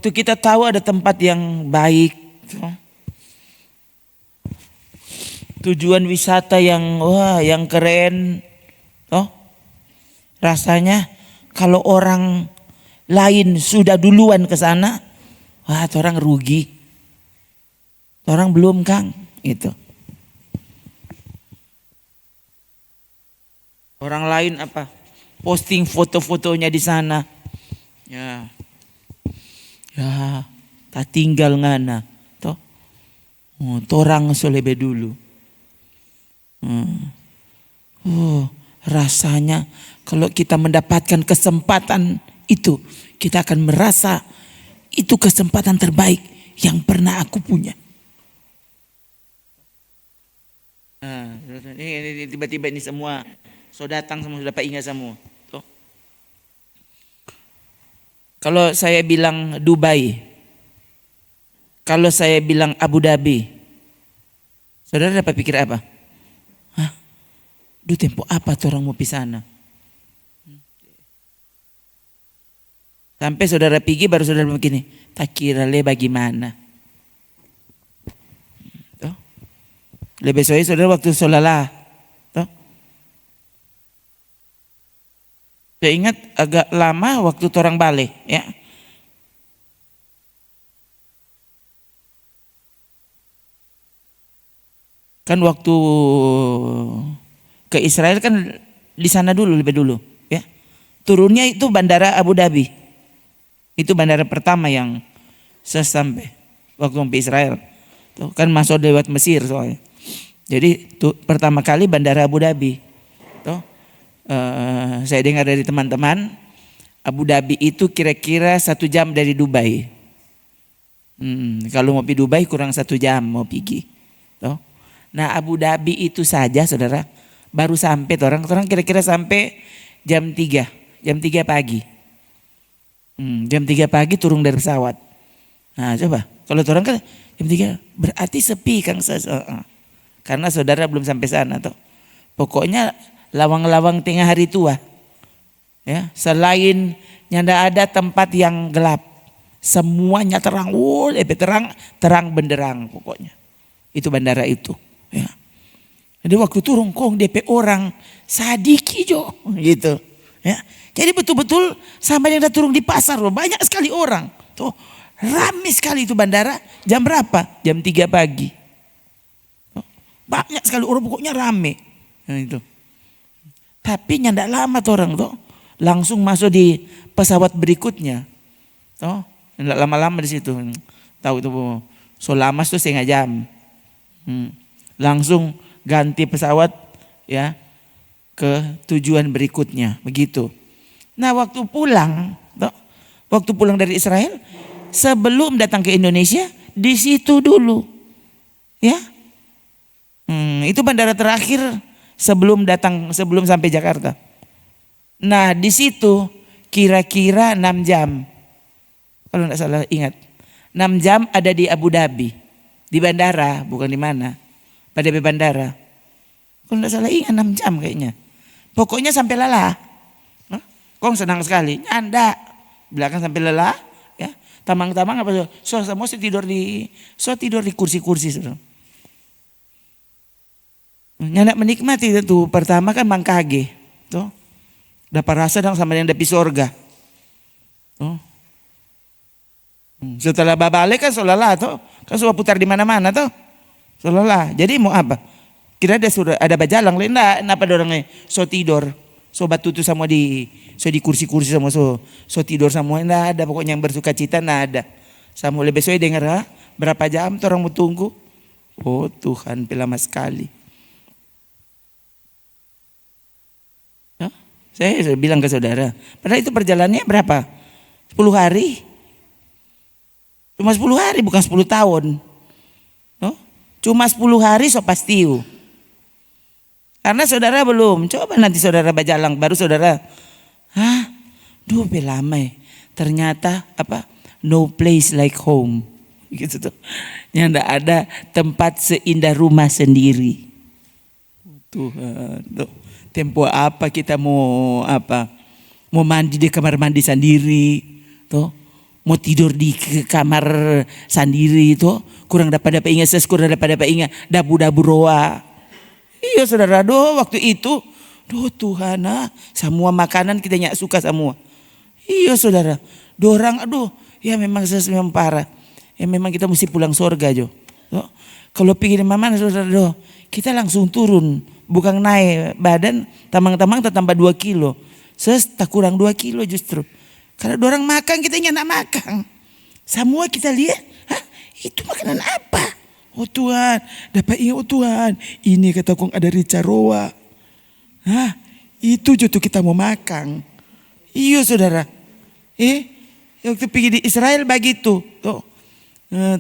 Waktu kita tahu ada tempat yang baik, tujuan wisata yang wah yang keren, rasanya kalau orang lain sudah duluan ke sana, wah orang rugi, orang belum Kang, itu. Orang lain apa? Posting foto-fotonya di sana, ya, tak tinggal ngana, toh, torang selebe dulu. Rasanya kalau kita mendapatkan kesempatan itu, kita akan merasa itu kesempatan terbaik yang pernah aku punya. Ini tiba-tiba ini semua sudah datang, semua sudah ingat semua. Tuh. Kalau saya bilang Dubai, kalau saya bilang Abu Dhabi, saudara dapat pikir apa? Duh tempo apa tuh orang mau pisana? Sampai saudara pergi baru saudara begini, tak kira le bagaimana? Tuh. Lebih soalnya saudara waktu solalah, tuh. Saya ingat agak lama waktu orang balik, ya. Kan waktu ke Israel kan di sana dulu lebih dulu, ya. Turunnya itu bandara Abu Dhabi. Itu bandara pertama yang saya sampai waktu sampai Israel. Tuh, kan masuk lewat Mesir soalnya. Jadi tuh, pertama kali bandara Abu Dhabi. Tuh, saya dengar dari teman-teman Abu Dhabi itu kira-kira 1 jam dari Dubai. Kalau mau pergi Dubai kurang 1 jam mau pergi. Tuh. Nah Abu Dhabi itu saja saudara baru sampai orang kira-kira sampai jam 3 pagi. Jam 3 pagi turun dari pesawat. Nah coba kalau orang kan jam 3 berarti sepi Kang. Karena saudara belum sampai sana tuh. Pokoknya lawang-lawang tengah hari tua. Ya, selain nyanda ada tempat yang gelap. Semuanya terang, lebih terang benderang pokoknya. Itu bandara itu, ya. Jadi waktu turun kong DP orang sadiki jo gitu, ya. Jadi betul-betul sampai yang turun di pasar loh, banyak sekali orang. Tuh, ramai sekali itu bandara. Jam berapa? Jam 3 pagi. Tuh, banyak sekali orang pokoknya rame. Nah, itu. Tapi nyandak lama tuh orang tuh langsung masuk di pesawat berikutnya. Tuh, nggak lama-lama di situ. Tahu itu Solamas tuh 1,5 jam. Langsung ganti pesawat ya ke tujuan berikutnya begitu. Nah waktu pulang dari Israel sebelum datang ke Indonesia di situ dulu, ya. Itu bandara terakhir sebelum sampai Jakarta. Nah di situ kira-kira 6 jam, kalau tidak salah ingat, 6 jam ada di Abu Dhabi, di bandara bukan di mana, pada bandara. Kalau tidak salah ingat 6 jam kayaknya. Pokoknya sampai lelah. Kong senang sekali, nyanda belakang sampai lelah, ya. Tamang-tamang apa semua tidur di kursi-kursi sudah. Nyanda menikmati itu pertama kan mangkage, tuh. Dapat rasa dong sama yang dari sorga, tuh. Setelah babalik kan solalah tuh, kan sudah putar di mana-mana tuh, solalah. Jadi mau apa? Kira ada bajalang lain, kenapa dorangnya so tidur. Sobat tutu semua di kursi-kursi semua so tidur semua, enggak ada pokoknya yang bersuka cita enggak ada. Sama lebih besok dengar berapa jam tuh orang mau tunggu. Oh Tuhan lama sekali. Ya, saya bilang ke saudara, padahal itu perjalanannya berapa? 10 hari. Cuma 10 hari bukan 10 tahun. Oh, cuma 10 hari so pastiu. Karena saudara belum, coba nanti saudara bajalang baru saudara, lama ya. Ternyata apa? No place like home, gitu tuh. Yang enggak ada tempat seindah rumah sendiri. Tuhan, tuh. Tempo apa kita mau apa? Mau mandi di kamar mandi sendiri, tuh. mau tidur di kamar sendiri itu kurang dapat ingat kurang dapat ingat dabu-dabu roa. Iya saudara, waktu itu Tuhan semua makanan kita nyak suka semua. Iya saudara, dorang ya memang memang parah. Ya memang kita mesti pulang surga jo. Kalau pikir mana saudara kita langsung turun, bukan naik badan tamang-tamang tambah 2 kilo. Tak kurang 2 kilo justru. Karena dorang makan kita nyak makan. Semua kita lihat, itu makanan apa? Oh Tuhan, dapat ingat Tuhan, ini kata kong ada rica roa. Itu jutu kita mau makan. Iya saudara. Waktu pergi di Israel begitu.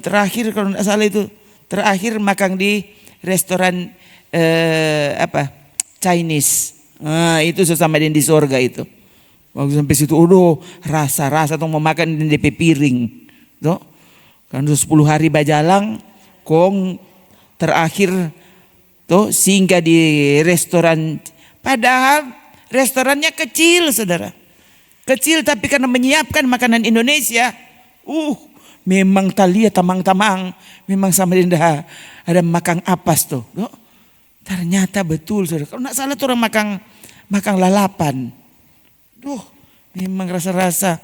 Terakhir kalau tidak salah itu, terakhir makan di restoran Chinese. Itu sesama di sorga itu. Waktu sampai situ, rasa tuh mau makan di DP piring. Kan 10 hari bajalang, kong terakhir singgah di restoran. Padahal restorannya kecil saudara. Kecil tapi karena menyiapkan makanan Indonesia. Memang talia tamang-tamang. Memang sama dinda ada makan apas tuh. Ternyata betul saudara. Kalau tidak salah tuh orang makan lalapan. Memang rasa-rasa.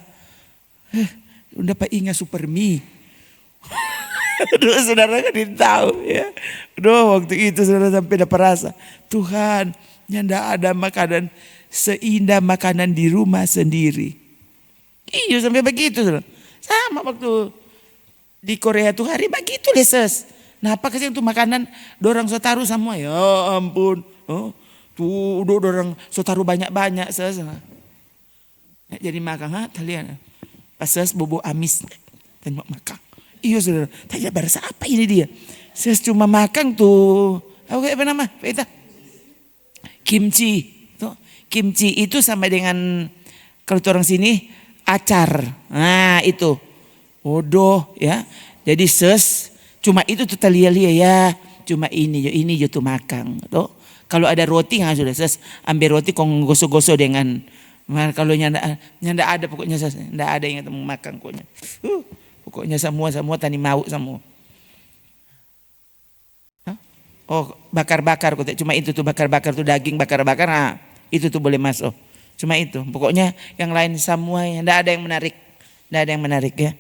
Udah pak ingat super mie. Saudara kan tahu ya. Waktu itu saudara sampai dapat rasa. Tuhan, nyanda ada makanan seindah makanan di rumah sendiri. Iya sampai begitu saudara. Sama waktu di Korea tuh hari begitu leses. Nah apa kasih untuk makanan dorang sotaru semua ya ampun. Tuh dorang sotaru banyak-banyak ses. Jadi makan kalian. Pas ses bobo amis tengok makan. Iya saudara. Tanya berasa apa ini dia? Ses cuma makan tuh. Apa nama? Kita kimchi. Kimchi itu sama dengan kalau orang sini acar. Nah itu. Ya. Jadi ses cuma itu tuh talia-lia ya. Cuma ini jo tuh makan. Kalau ada roti sudah ses ambil roti kong gosok-gosok dengan kalau nyanda ada pokoknya ses ndak ada yang mau makan pokoknya. Pokoknya semua tani mau semua. Bakar-bakar cuma itu tuh bakar-bakar tuh daging bakar-bakar itu tuh boleh masuk. Cuma itu. Pokoknya yang lain semua enggak ada yang menarik. Enggak ada yang menarik ya.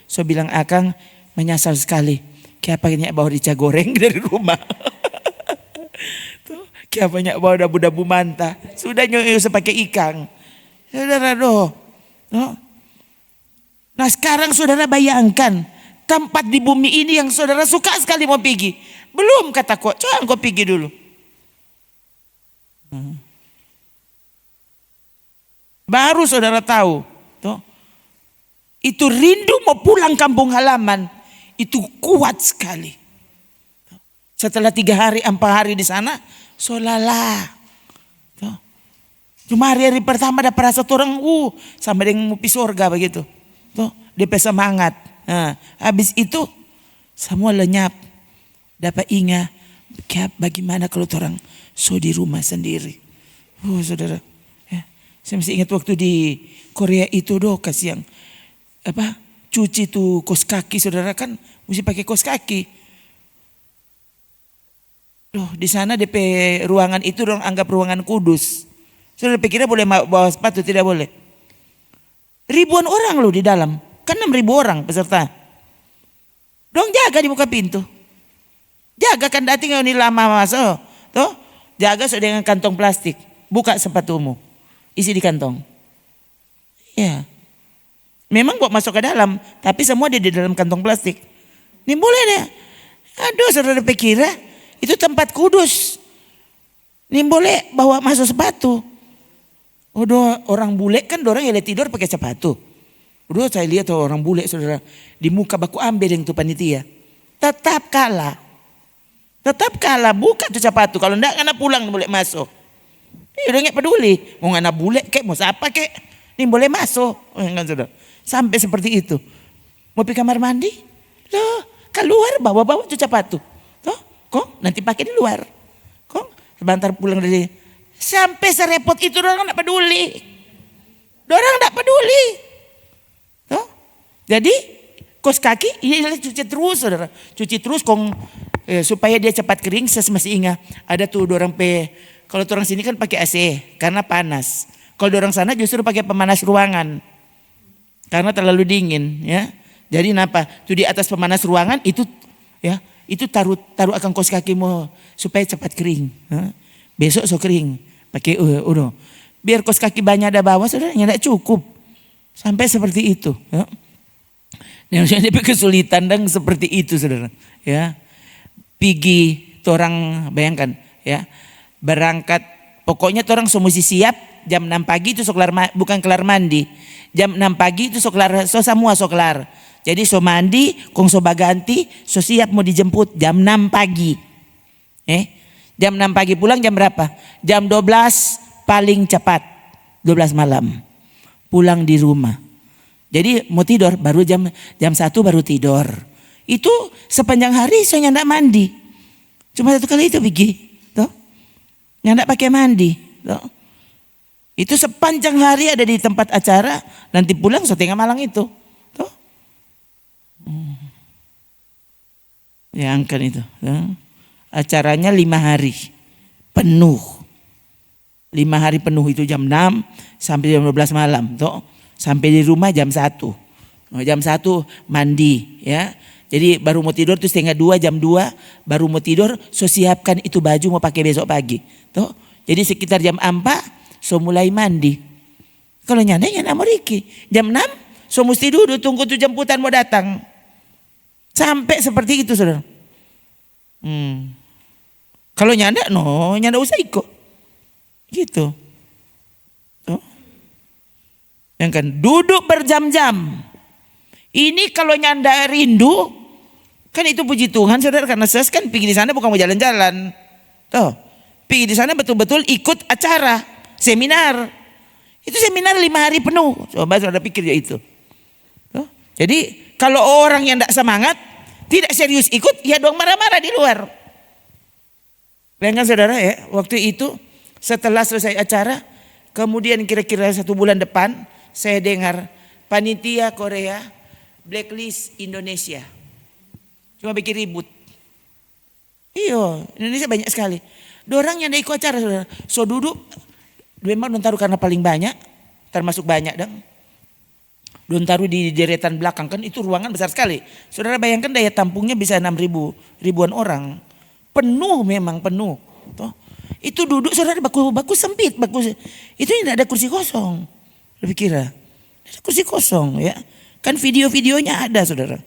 So bilang Akang menyesal sekali. Kayak banyak bawa rica goreng dari rumah. Tuh, kayak banyak bawa dabu-dabu manta. Sudah usah pakai ikan. Saudara Nah sekarang saudara bayangkan tempat di bumi ini yang saudara suka sekali mau pergi. Belum kata kok, coba kau pergi dulu. Baru saudara tahu. Itu rindu mau pulang kampung halaman. Itu kuat sekali. Setelah 3 hari, 4 hari di sana. Solala. Cuma hari-hari pertama dapat rasa orang. Sama dengan mupi surga begitu. DP semangat. Habis itu semua lenyap. Dapat ingat. Bagaimana kalau orang di rumah sendiri. Saudara. Saya masih ingat waktu di Korea itu kasih yang cuci tuh kos kaki saudara kan mesti pakai kos kaki. Di sana DP ruangan itu dong anggap ruangan kudus. Saudara pikirnya boleh bawa sepatu tidak boleh. Ribuan orang loh di dalam. Kan 6.000 orang peserta. Dong jaga di buka pintu. Jaga kan datang ini lama masuk. Jaga dengan kantong plastik. Buka sepatumu. Isi di kantong. Ya. Memang kok masuk ke dalam. Tapi semua di dalam kantong plastik. Ini boleh deh. Aduh saudara pikir itu tempat kudus. Ini boleh bawa masuk sepatu. Orang bule kan orang yang tidur pakai sepatu. Saya lihat orang bule saudara. Di muka baku ambil yang tuh panitia. Tetap kalah. Buka tuh sepatu. Kalau enggak anak pulang boleh masuk. Udah gak peduli. Mau anak bule kek mau siapa kek. Ini boleh masuk. Sampai seperti itu. Mau pergi kamar mandi. Keluar bawa-bawa tuh sepatu. Kok nanti pakai di luar. Kok sebentar pulang dari. Sampai serepot itu orang gak peduli. Orang gak peduli. Jadi kos kaki ini cuci terus saudara. Cuci terus supaya dia cepat kering. Saya masih ingat ada tuh dorang kalau orang sini kan pakai AC karena panas. Kalau dorang sana justru pakai pemanas ruangan karena terlalu dingin ya. Jadi kenapa? Tuh di atas pemanas ruangan itu ya, itu taruh akan kos kakimu supaya cepat kering. Ya. Besok so kering. Pakai udah. Biar kos kaki banyak ada bawah saudara, tidak cukup. Sampai seperti itu. Ya. Yang saya kesulitan dan seperti itu saudara. Ya, pergi, orang bayangkan ya, berangkat. Pokoknya orang semua siap jam 6 pagi itu bukan kelar mandi. Jam 6 pagi itu semua kelar. Jadi so mandi, kong so baganti, so siap mau dijemput jam 6 pagi. Jam 6 pagi pulang jam berapa? Jam 12 paling cepat. 12 malam. Pulang di rumah. Jadi mau tidur baru jam 1 baru tidur. Itu sepanjang hari saya nggak mandi. Cuma satu kali itu pergi. Tuh. Nggak pakai mandi. Tuh. Itu sepanjang hari ada di tempat acara. Nanti pulang so tengah malam itu. Tuh. Ya angkat itu. Tuh. Acaranya 5 hari. Penuh. 5 hari penuh itu jam 6 sampai jam 12 malam. Tuh. Sampai di rumah jam 1. Jam 1 mandi ya. Jadi baru mau tidur tuh setengah 2 jam 2 baru mau tidur so siapkan itu baju mau pakai besok pagi. Tuh. Jadi sekitar jam 4 so mulai mandi. Kalau nyanda mau Riki. Jam 6 so mesti duduk tunggu tuh jemputan mau datang. Sampai seperti itu saudara. Kalau nyanda usah ikut. Gitu. Tuh. Yang kan duduk berjam-jam. Ini kalau nyanda rindu, kan itu puji Tuhan saudara, karena saya kan pergi di sana bukan mau jalan-jalan. Tuh, pergi di sana betul-betul ikut acara, seminar. Itu seminar 5 hari penuh. Coba saudara pikir ya itu. Tuh. Jadi kalau orang yang tidak semangat, tidak serius ikut, ya dong marah-marah di luar. Bayangkan saudara ya, waktu itu setelah selesai acara, kemudian kira-kira 1 bulan depan, saya dengar panitia Korea blacklist Indonesia. Cuma bikin ribut. Iya, Indonesia banyak sekali. Dorang yang ada ikut acara saudara. So duduk, memang don taruh karena paling banyak, termasuk banyak dong. Don taruh di deretan belakang, kan itu ruangan besar sekali. Saudara bayangkan daya tampungnya bisa 6.000 orang. Penuh memang penuh. Toh. Itu duduk saudara baku sempit, itu tidak ada kursi kosong. Lebih kira ada kursi kosong ya. Kan video-videonya ada saudara.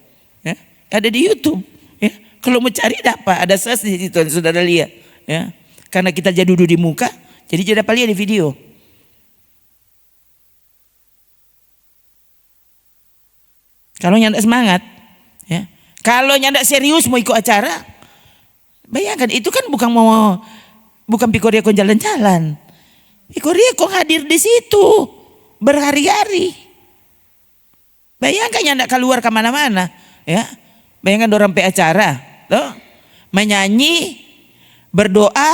Ya. Ada di YouTube. Ya. Kalau mau cari ada search di situ saudara lihat. Ya. Karena kita jadi duduk di muka, jadi tidak dapat lihat di video. Kalau nyanda semangat, ya. Kalau nyanda serius mau ikut acara, bayangkan itu kan bukan pikoria kong jalan-jalan. Pikoria kong hadir di situ berhari-hari. Bayangkan nyanda keluar kemana-mana, ya. Bayangkan orang pe acara, tuh, menyanyi, berdoa,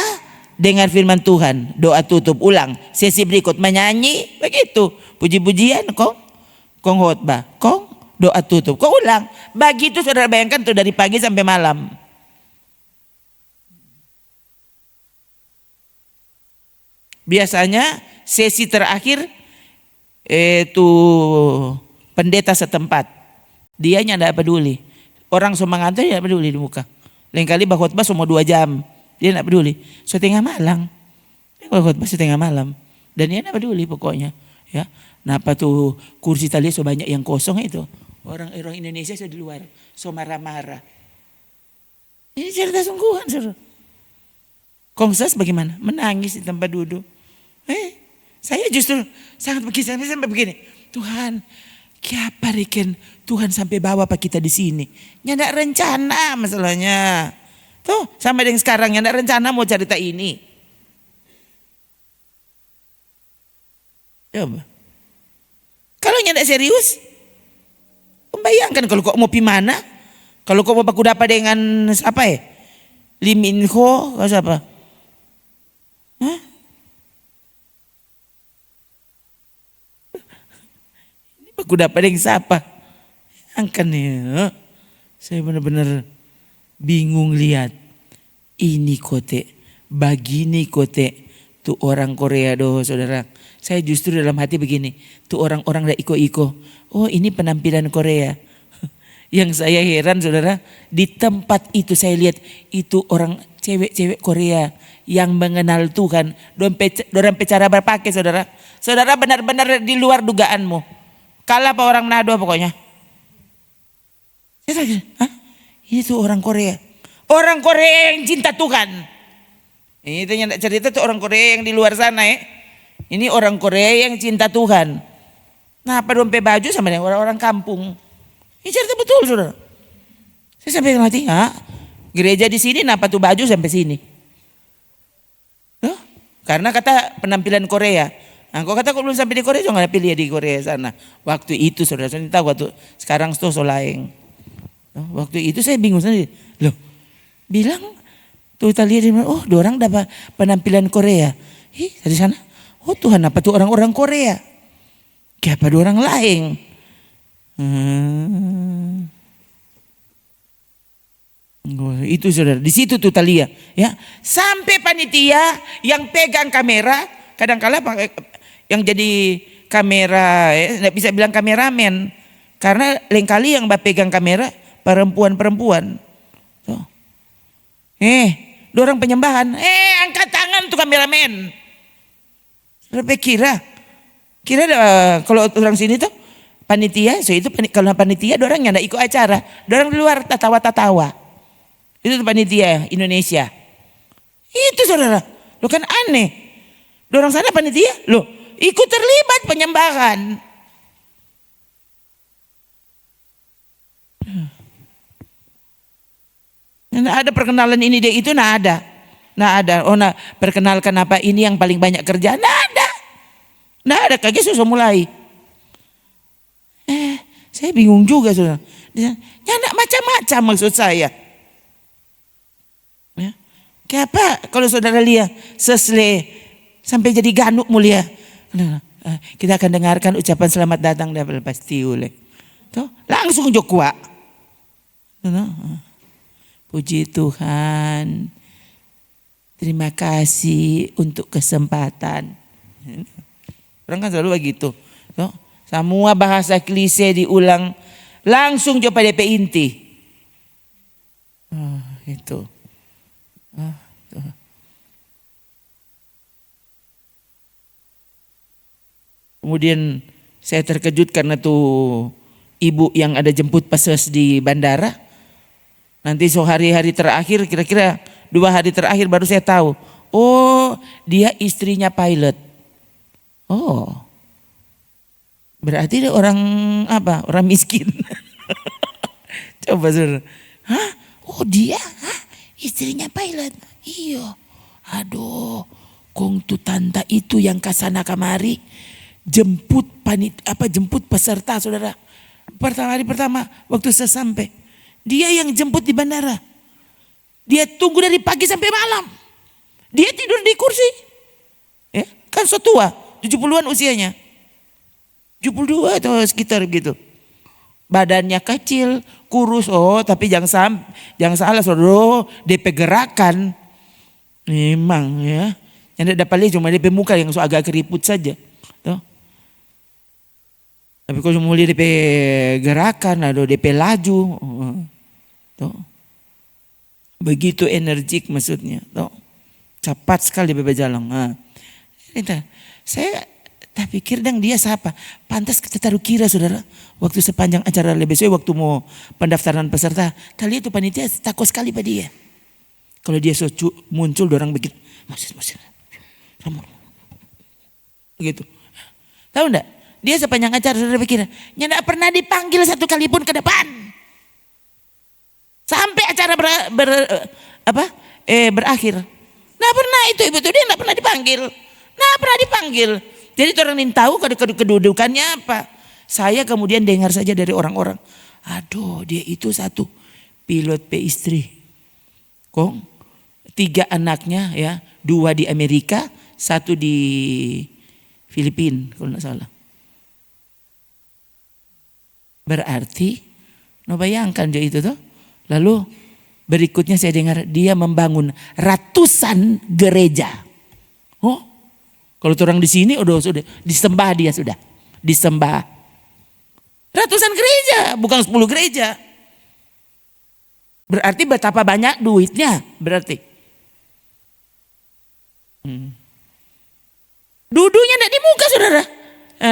dengar firman Tuhan, doa tutup ulang, sesi berikut menyanyi, begitu, puji-pujian, kong khotbah, kong doa tutup, kong ulang, begitu saudara bayangkan tuh dari pagi sampai malam. Biasanya sesi terakhir itu pendeta setempat, dia tidak peduli, orang semangat dia tidak peduli di muka. Lain kali khotbah semua 2 jam. Dia tidak peduli. Setengah malam. Khotbah setengah malam. Dan dia tidak peduli pokoknya. Ya. Kenapa tuh kursi tadi so banyak yang kosong itu. Orang Indonesia so di luar. So marah-marah. Ini cerita sungguhan. Kongsas bagaimana? Menangis di tempat duduk. Saya justru sangat berkisah sampai begini. Tuhan, kiapa riken Tuhan sampai bawa pak kita di sini. Nggak rencana masalahnya. Tuh sampai dengan sekarang nggak rencana mau cerita ini. Coba. Kalau nggak serius, bayangkan kalau kok mau pi mana? Kalau kok mau baku dapat dengan siapa ya? Lee Min Ho atau siapa? Hah? Ini baku dapat dengan siapa? Makanya saya benar-benar bingung lihat. Ini kote, begini kote. Tuh orang Korea doh saudara. Saya justru dalam hati begini. Tuh orang-orang dah iko-iko. Oh ini penampilan Korea. Yang saya heran saudara. Di tempat itu saya lihat. Itu orang cewek-cewek Korea. Yang mengenal Tuhan. Dorang cara berpakai saudara. Saudara benar-benar di luar dugaanmu. Kalah apa orang Manado pokoknya. Saya tanya, hah? Ini tuh orang Korea. Orang Korea yang cinta Tuhan. Ini yang cerita tuh orang Korea yang di luar sana ya. Ini orang Korea yang cinta Tuhan. Nah apa dompet baju sama dengan orang-orang kampung. Ini cerita betul saudara. Saya sampai ngerti, gereja di sini kenapa tuh baju sampai sini? Karena kata penampilan Korea. Nah, kok kata kok belum sampai di Korea, jangan pilih di Korea sana. Waktu itu saudara, saya tahu waktu sekarang tuh solaeng. Waktu itu saya bingung sendiri. Loh, bilang tuh kita lihat, oh dorang dapat penampilan Korea. Dari sana, oh Tuhan apa tuh orang-orang Korea? Kayak apa orang lain? Itu saudara, di situ tuh Talia, ya sampai panitia yang pegang kamera, kadang-kala yang jadi kamera, nggak bisa bilang kameramen, karena lain kali yang pegang kamera perempuan-perempuan. Dorang penyembahan, angkat tangan tuh kameramen. Sampai kira kalau orang sini tuh panitia, so itu kalau panitia dorang yang ikut acara, dorang di luar tatawa-tatawa. Itu tuh panitia Indonesia. Itu saudara, lo kan aneh. Dorang sana panitia, lo ikut terlibat penyembahan. Nah, ada perkenalan ini dia itu nah ada. Oh nah perkenalkan apa ini yang paling banyak kerja. Nah ada kaget susah mulai. Saya bingung juga saudara. Ya macam-macam maksud saya. Ya. Kayak apa kalau saudara lihat sesle sampai jadi ganuk mulia. Kita akan dengarkan ucapan selamat datang dari pasti oleh. Tuh langsung jokwa. Puji Tuhan. Terima kasih untuk kesempatan. Orang kan selalu begitu. Semua bahasa klise diulang. Langsung coba DP inti. Itu. Kemudian saya terkejut karena tuh ibu yang ada jemput pases di bandara. Nanti hari-hari terakhir, kira-kira 2 hari terakhir baru saya tahu. Oh, dia istrinya pilot. Oh, berarti dia orang apa? Orang miskin. Coba saudara. Hah? Oh dia? Hah? Istrinya pilot? Iya. Aduh, kong tu tante itu yang kesana kemari jemput jemput peserta saudara. Hari pertama waktu saya sampai. Dia yang jemput di bandara. Dia tunggu dari pagi sampai malam. Dia tidur di kursi. Ya, kan so tua, 70-an usianya. 72 atau sekitar gitu. Badannya kecil, kurus. Oh, tapi jangan salah saudara, DP gerakan. Memang ya. Yang dapat lihat cuma DP muka yang so agak keriput saja. Tuh. Tapi kalau mau lihat DP gerakan, ada DP laju. Tuh. Begitu energik maksudnya. Tuh. Cepat sekali berjalan. Saya tak pikir dong dia siapa. Pantas kita taruh kira saudara. Waktu sepanjang acara LBC, waktu mau pendaftaran peserta. Kali itu panitia takut sekali pada dia. Kalau dia muncul orang begitu. Masih. Begitu. Tahu enggak? Dia sepanjang acara saudara pikir. Nggak pernah dipanggil satu kali pun ke depan. Sampai acara berakhir. Nggak pernah itu ibu tuh dia nggak pernah dipanggil. Jadi orang ini tahu kedudukannya apa. Saya kemudian dengar saja dari orang-orang. Aduh dia itu satu pilot istri. Kong 3 anaknya ya. 2 di Amerika, 1 di Filipina kalau nggak salah. Berarti No bayangkan jo itu tuh. Lalu berikutnya saya dengar dia membangun ratusan gereja. Oh, kalau orang di sini sudah disembah dia sudah. Disembah. Ratusan gereja, bukan 10 gereja. Berarti betapa banyak duitnya berarti. Duduknya tidak di muka saudara.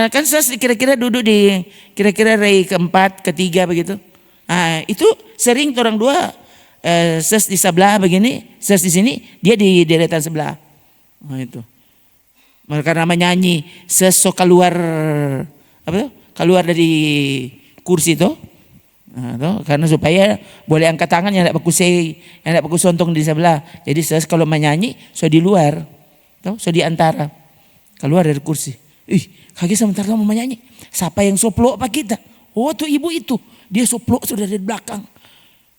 Kan kira-kira duduk di kira-kira rei keempat, ketiga begitu. Itu sering orang dua ses di sebelah begini, ses di sini, dia di deretan sebelah. Itu. Karena menyanyi ses so keluar keluar dari kursi itu. Karena supaya boleh angkat tangan yang tidak baku sontong di sebelah. Jadi ses kalau menyanyi so di luar, so di antara, keluar dari kursi. Kaget sebentar mau menyanyi. Siapa yang soplok apa kita? Oh tuh ibu itu. Dia soplok sudah dari belakang.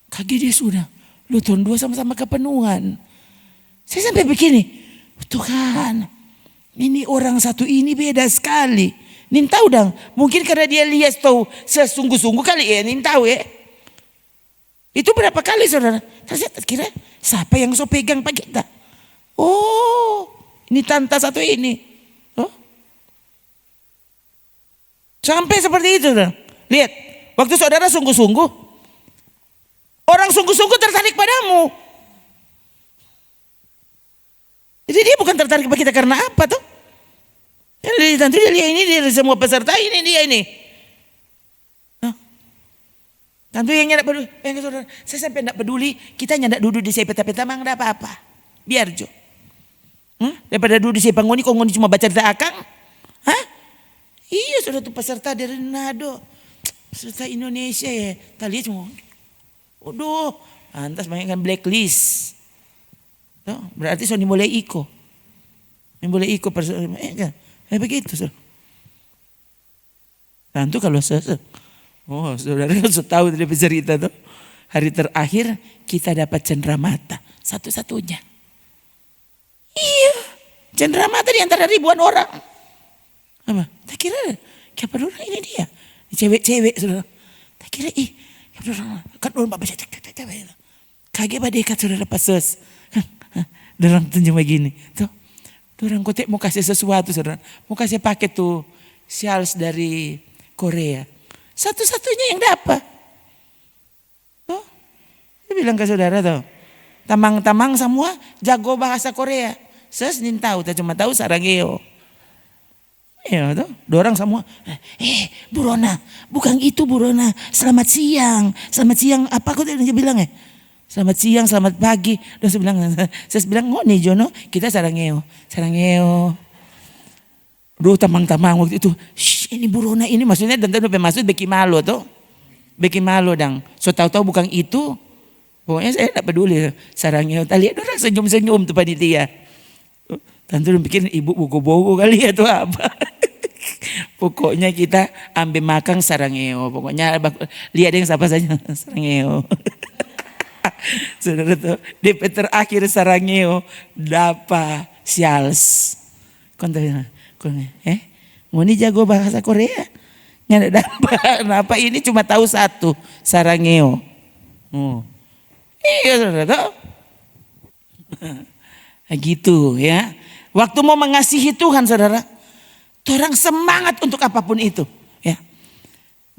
Kaget dia sudah. Lu tahun 2 sama-sama kepenuhan. Saya sampai begini. Tuhan. Ini orang satu ini beda sekali. Nin tahu dong. Mungkin karena dia lihat tahu sesungguh-sungguh kali ya. Nin tahu ya. Itu berapa kali saudara. Saya kira siapa yang so pegang pak kita. Oh. Ini tante satu ini. Sampai seperti itu. Lihat, waktu saudara sungguh-sungguh, orang sungguh-sungguh tertarik padamu. Jadi dia bukan tertarik pada kita karena apa tuh? Tentu dia lihat ini dari semua peserta ini dia ini. Tentu yang tidak peduli, saudara, saya sampai tidak peduli, kita tidak duduk di saya peta-peta mang tidak apa-apa. Biar jo. Daripada duduk di saya pangoni, kau ngoni cuma baca cerita akang. Iya sudah tuh peserta dari Nado. Peserta Indonesia ya. Tadi cuma. Waduh. Lantas banyak kan blacklist. Tuh, berarti so mulai iko. Mulai iko. Begitu. So. Tentu kalau saudara harus tahu dari cerita tuh. Hari terakhir kita dapat cenderamata. Satu-satunya. Iya. Cenderamata di antara ribuan orang. Apa? Tak kira siapa orang ini dia. Cewek-cewek saudara. Tak kira siapa orang. Kan orang bapak cewek. Kaget pada dekat saudara pasus. Dorang tunjuk begini. Tuh. Dorang kotek mau kasih sesuatu saudara. Mau kasih paket tuh. Shawls dari Korea. Satu-satunya yang dapat. Tuh. Dia bilang ke saudara tuh. Tamang-tamang semua jago bahasa Korea. Ses nin tahu. Tak cuma tahu sarangeo. Ya, dorang semua. Burona, bukan itu Burona. Selamat siang, apa kok dia bilang ya? Selamat siang, selamat pagi. Dan saya bilang, ngoni Jono, kita sarangeo. Duh tamang-tamang waktu itu. Ini Burona ini maksudnya dan udah maksud beki malo tuh. Beki malo dang. So tahu-tahu bukan itu. Pokoknya saya tidak peduli. Sarangeo. Lihat dorang senyum-senyum tuh panitia. Tentu pikir ibu bogo-bogo kali ya tuh apa. Pokoknya kita ambil makan sarangeo. Pokoknya lihat yang siapa saja sarangeo. Saudara tuh di terakhir sarangeo dapat shawls. Ngoni jago bahasa Korea. Nggak dapat. Kenapa ini cuma tahu satu sarangeo. Iya saudara tuh. Gitu ya. Waktu mau mengasihi Tuhan saudara, orang semangat untuk apapun itu. Ya.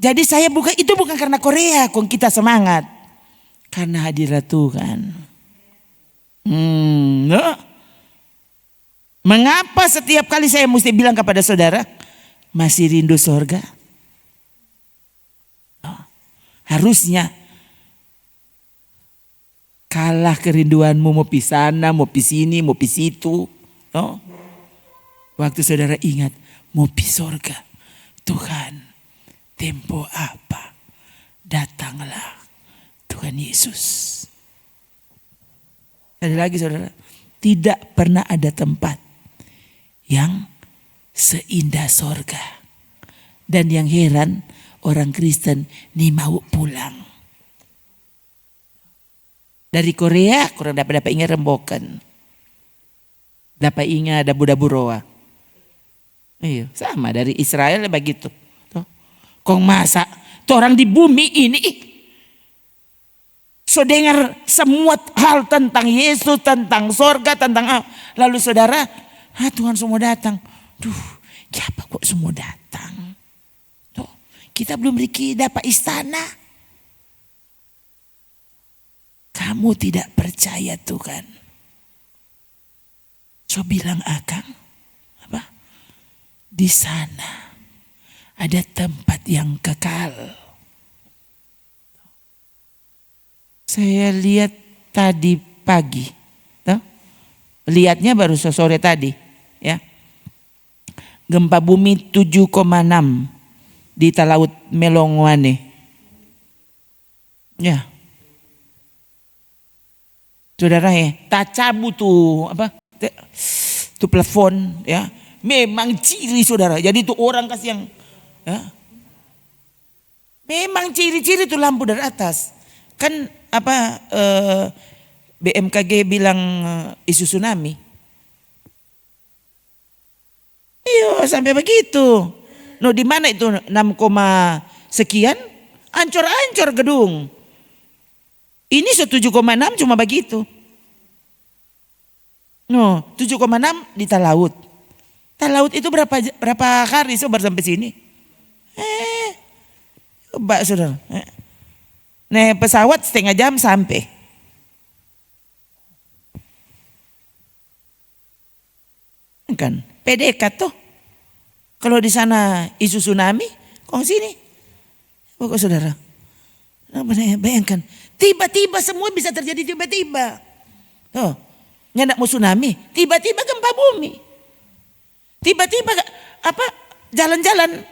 Jadi saya bukan karena Korea, kong kita semangat. Karena hadirat Tuhan. No. Mengapa setiap kali saya mesti bilang kepada saudara, masih rindu sorga? Harusnya kalah kerinduanmu mau pi sana, mau pi sini, mau pi situ. No? Waktu saudara ingat mau pi sorga, Tuhan tempo apa datanglah Tuhan Yesus. Sekali lagi saudara, tidak pernah ada tempat yang seindah sorga. Dan yang heran orang Kristen nih mau pulang. Dari Korea kurang dapat ingat rembokan. Dapat ingat ada dabu roa. Iya, sama dari Israel begitu. Tuh. Kong masa tuh orang di bumi ini So dengar semua hal tentang Yesus, tentang sorga, tentang apa. Lalu saudara, Tuhan semua datang. Siapa kok semua datang? Tuh, kita belum dapat istana. Kamu tidak percaya Tuhan. So bilang Akang, apa? Di sana ada tempat yang kekal. Saya lihat tadi pagi, lihatnya baru sore tadi, ya. Gempa bumi 7,6 di Talaut Melongwane, ya. Saudara tak cabut tuh apa? Tuh plafon, ya. Memang ciri saudara. Jadi tuh orang kasih yang, ya. Memang ciri-ciri tuh lampu dari atas. Kan apa BMKG bilang isu tsunami. Iya sampai begitu. No di mana itu 6, sekian ancur-ancur gedung. Ini 7,6 cuma begitu. No 7,6 di Talaut. Talaut itu berapa kali sobar sampai sini? Coba saudara. Naik pesawat setengah jam sampai. Kan PDK tuh. Kalau di sana isu tsunami, kok sini? Pokok saudara. Bayangkan, tiba-tiba semua bisa terjadi tiba-tiba. Tuh, nggak mau tsunami, tiba-tiba gempa bumi. Tiba-tiba apa? Jalan-jalan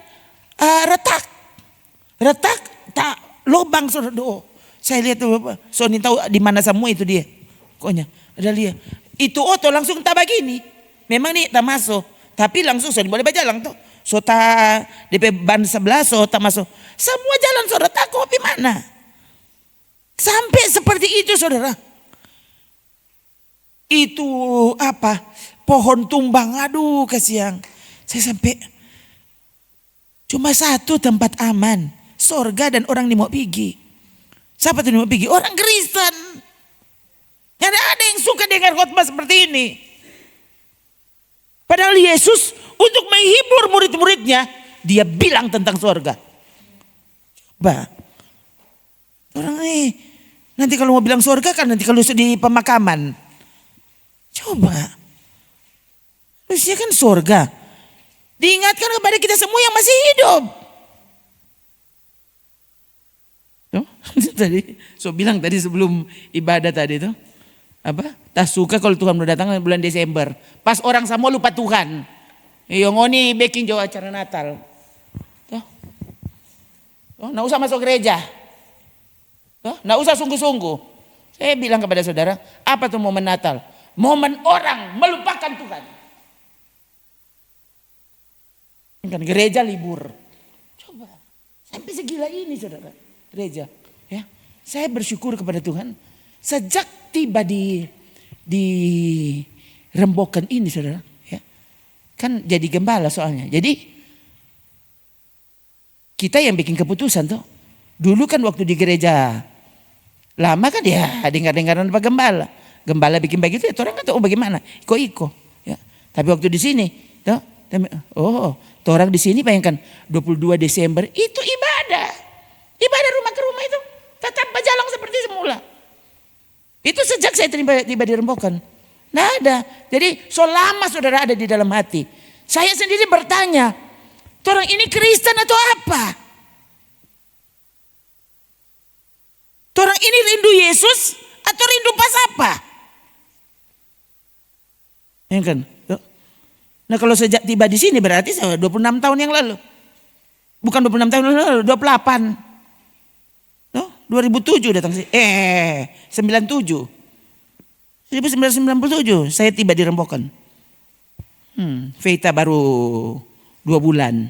retak tak lubang saudara. Saya lihat tuh Bapak. Sony tahu di mana semua itu dia. Pokoknya ada lihat. Itu oto langsung tak begini. Memang nih tak masuk. Tapi langsung so boleh berjalan tuh. So tak DP ban sebelah so tak masuk. Semua jalan saudara tak kopi mana. Sampai seperti itu saudara. Itu apa? Pohon tumbang. Aduh kasihan. Saya sampai. Cuma satu tempat aman. Sorga dan orang di mau pergi. Siapa tuh mau pergi? Orang Kristen. Yang ada yang suka dengar khotbah seperti ini. Padahal Yesus untuk menghibur murid-muridnya, dia bilang tentang sorga. Coba. Orang nanti kalau mau bilang sorga kan nanti kalau di pemakaman. Coba. Terusnya kan sorga. Diingatkan kepada kita semua yang masih hidup. Tadi, bilang tadi sebelum ibadah tadi tuh, apa? Tak suka kalau Tuhan udah datang bulan Desember. Pas orang semua lupa Tuhan. Yang ngoni baking jauh acara Natal. Tuh. Nggak usah masuk gereja. Tuh, nggak usah sungguh-sungguh. Saya bilang kepada saudara, apa tuh momen Natal? Momen orang melupakan Tuhan. Kan gereja libur. Coba, sampai segila ini saudara, gereja. Ya, saya bersyukur kepada Tuhan sejak tiba di Rembokan ini saudara. Ya, kan jadi gembala soalnya. Jadi kita yang bikin keputusan tuh. Dulu kan waktu di gereja lama kan ya dengar-dengaran Pak Gembala. Gembala bikin begitu ya orang kan tahu bagaimana. Iko-iko. Ya. Tapi waktu di sini, tuh, orang di sini bayangkan 22 Desember itu ibadah. Ibadah rumah ke rumah itu tetap berjalan seperti semula. Itu sejak saya tiba di Rembokan. Nah ada. Jadi selama saudara ada di dalam hati. Saya sendiri bertanya. Orang ini Kristen atau apa? Orang ini rindu Yesus atau rindu pas apa? Ya kan? Nah kalau sejak tiba di sini berarti 26 tahun yang lalu. Bukan 26 tahun yang lalu, 28. 2007 datang sih. 97. 1997 saya tiba di Rembokan. Veta baru 2 bulan.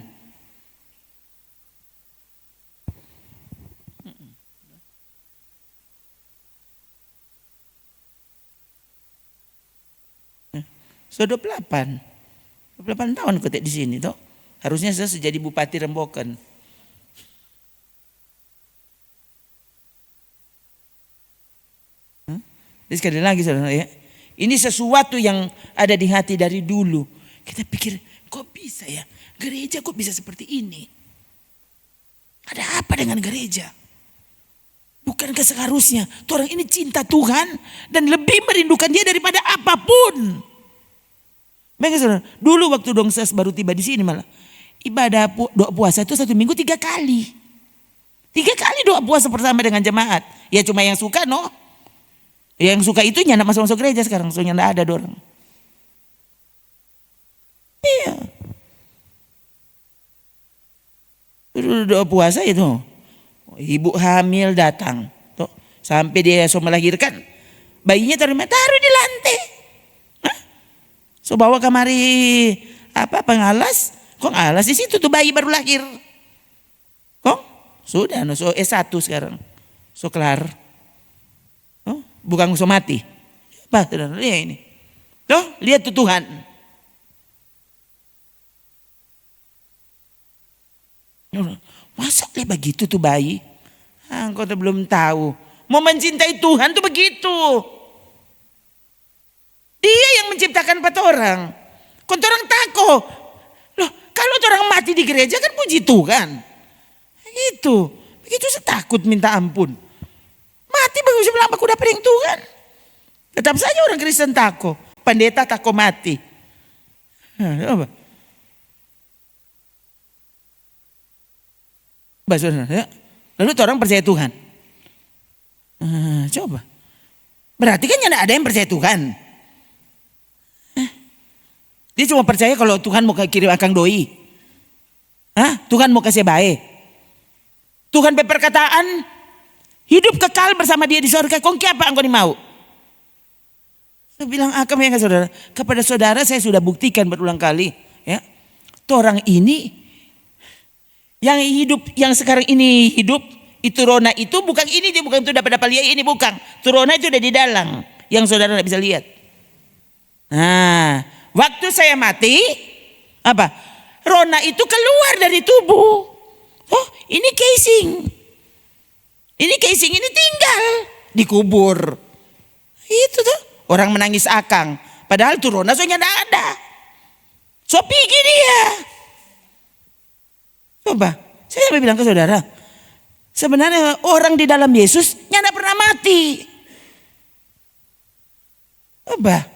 Sudah 28 tahun ketik di sini toh. Harusnya saya sudah jadi bupati Rembokan. Jadi sekali lagi saudara ya, ini sesuatu yang ada di hati dari dulu. Kita pikir kok bisa ya, gereja kok bisa seperti ini? Ada apa dengan gereja? Bukankah seharusnya orang ini cinta Tuhan dan lebih merindukan dia daripada apapun? Baik saudara, dulu waktu Dongses baru tiba di sini malah ibadah doa puasa itu 1 minggu 3 kali. 3 kali doa puasa bersama dengan jemaat. Ya cuma yang suka Yang suka itu nyandak masuk gereja sekarang. Soalnya nggak ada dorong. Iya. Doa puasa itu. Ibu hamil datang. Tuh, sampai dia so melahirkan. Bayinya taruh di lantai. Hah? So bawa kamari pengalas. Kok ngalas di situ tuh bayi baru lahir. Kok? Sudah, so S1 sekarang. So kelar. Oh, bukan so mati. Apa? Lihat ini. Tuh, lihat tuh Tuhan. Masa dia begitu tuh bayi? Engkau tuh belum tahu. Mau mencintai Tuhan tuh begitu. Dia yang menciptakan 4 orang. Kau orang takut. Loh, kalau orang mati di gereja kan puji Tuhan. Itu. Begitu saya takut minta ampun. Mati bagus bilang aku dapat yang Tuhan. Tetap saja orang Kristen takut. Pendeta takut mati. Apa? Ya. Lalu orang percaya Tuhan. Coba. Berarti kan tidak ada yang percaya Tuhan. Dia cuma percaya kalau Tuhan mau kirim akang doi. Tuhan mau kasih baik. Tuhan berperkataan hidup kekal bersama dia di surga. Kong apa engkau mau? Saya bilang akam ya saudara. Kepada saudara saya sudah buktikan berulang kali. Ya, orang ini yang hidup, yang sekarang ini hidup, itu Rona itu bukan ini, dia bukan itu dapat lihat ini bukan. Rona itu udah di dalam, yang saudara tidak bisa lihat. Nah, waktu saya mati, apa? Rona itu keluar dari tubuh. Oh, ini casing. Ini casing ini tinggal dikubur. Itu tuh orang menangis akang. Padahal tuh Rona soalnya tidak ada. So pergi dia. Coba, saya bilang ke saudara, sebenarnya orang di dalam Yesus tidak pernah mati. Coba,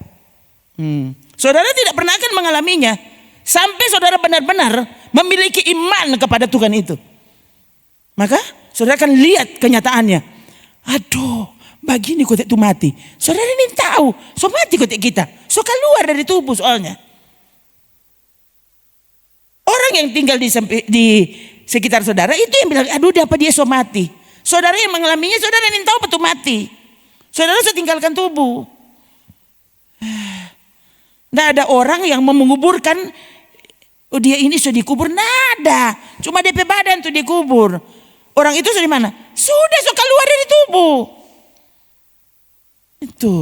saudara tidak pernah akan mengalaminya sampai saudara benar-benar memiliki iman kepada Tuhan itu. Maka saudara akan lihat kenyataannya. Aduh, begini kok itu mati. Saudara ini tahu, so mati kok kita, so keluar dari tubuh soalnya. Orang yang tinggal di sekitar saudara itu yang bilang, aduh apa dia so mati. Saudara yang mengalaminya, saudara yang tahu betul mati. Saudara setinggalkan tubuh. Tidak ada orang yang menguburkan, oh dia ini sudah dikubur. Tidak ada, cuma DP badan tuh dikubur. Orang itu sudah di mana? Sudah so keluar dari tubuh. Itu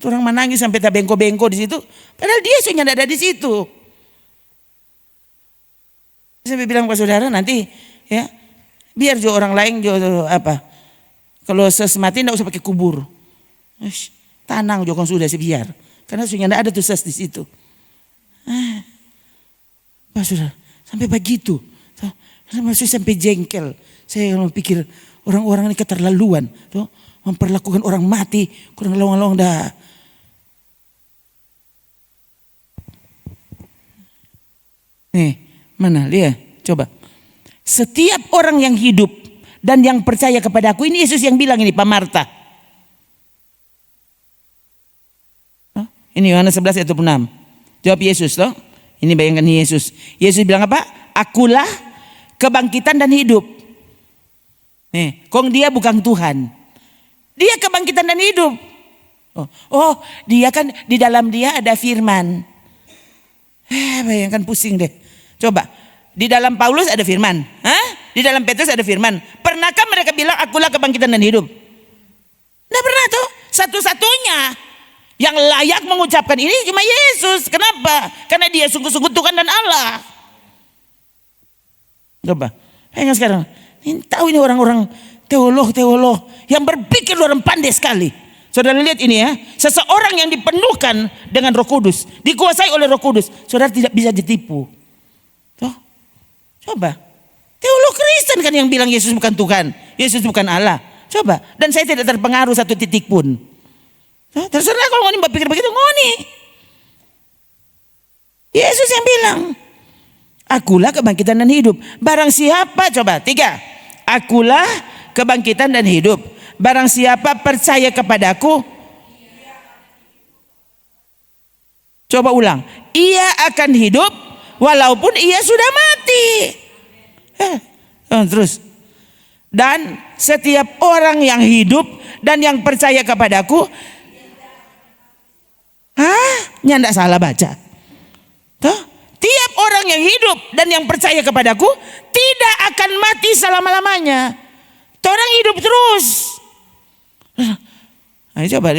orang menangis sampai tak bengko-bengko di situ. Padahal dia sudah tidak ada di situ. Saya bilang ke saudara nanti ya biar juga orang lain juga kalau mati tidak usah pakai kubur, tanang juga sudah biar karena sudah tidak ada tuh ses di situ. Pak saudara sampai begitu, masih sampai jengkel. Saya pikir orang-orang ini keterlaluan, tuh memperlakukan orang mati kurang lawang-lawang dah. Nih. Mana lihat coba. Setiap orang yang hidup dan yang percaya kepada aku, ini Yesus yang bilang ini Pak Marta. Ini Yohanes 11 ayat 26. Jawab Yesus loh. Ini bayangkan Yesus. Yesus bilang apa? Akulah kebangkitan dan hidup. Nih, kong dia bukan Tuhan. Dia kebangkitan dan hidup. Oh, dia kan di dalam dia ada firman. Bayangkan pusing deh. Coba, di dalam Paulus ada firman, di dalam Petrus ada firman. Pernahkah mereka bilang akulah kebangkitan dan hidup? Tidak pernah tuh. Satu-satunya yang layak mengucapkan ini cuma Yesus. Kenapa? Karena dia sungguh-sungguh Tuhan dan Allah. Coba, sekarang ini tahu ini orang-orang teolog yang berpikir orang pandai sekali. Saudara lihat ini ya, seseorang yang dipenuhkan dengan Roh Kudus, dikuasai oleh Roh Kudus, saudara tidak bisa ditipu. Tuh, coba. Teolog Kristen kan yang bilang Yesus bukan Tuhan, Yesus bukan Allah. Coba, dan saya tidak terpengaruh satu titik pun. Tuh, terserah kalau ngoni berpikir begitu, ngoni. Yesus yang bilang, akulah kebangkitan dan hidup. Barang siapa, coba, 3. Akulah kebangkitan dan hidup. Barang siapa percaya kepadaku, coba ulang, ia akan hidup walaupun ia sudah mati. Terus, dan setiap orang yang hidup dan yang percaya kepadaku, nyandak salah baca. Tuh, tiap orang yang hidup dan yang percaya kepadaku tidak akan mati selama-lamanya. Orang hidup terus. Coba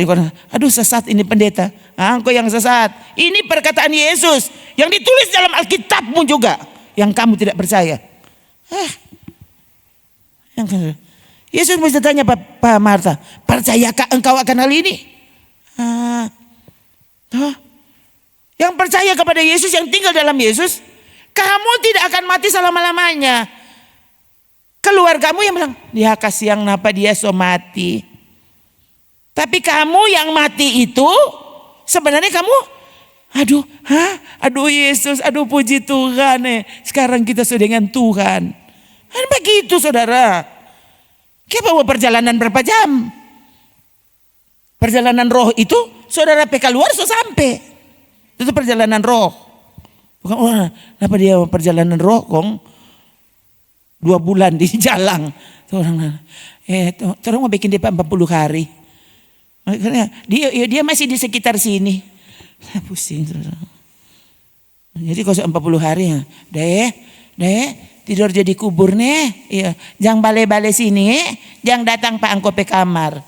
aduh sesat ini pendeta. Engkau yang sesat. Ini perkataan Yesus yang ditulis dalam Alkitabmu juga, yang kamu tidak percaya. Yesus mesti tanya Pak Marta, percayakah engkau akan hal ini? Yang percaya kepada Yesus, yang tinggal dalam Yesus, kamu tidak akan mati selama-lamanya. Keluargamu yang bilang, dia kasihan napa dia so mati. Tapi kamu yang mati itu, sebenarnya kamu, aduh Yesus, aduh puji Tuhan. Sekarang kita sudah dengan Tuhan. Kan begitu saudara. Kita bawa perjalanan berapa jam? Perjalanan roh itu, saudara PK luar so sampai. Itu perjalanan roh. Bukan, kenapa dia perjalanan roh kong 2 bulan di jalan. Orang mau bikin dia 40 hari. Dia masih di sekitar sini. Pusing. Jadi kalau 40 hari ya. Deh, tidur jadi kubur nih. Iya, jangan bale-bale sini. Jangan datang Pak angko pe kamar.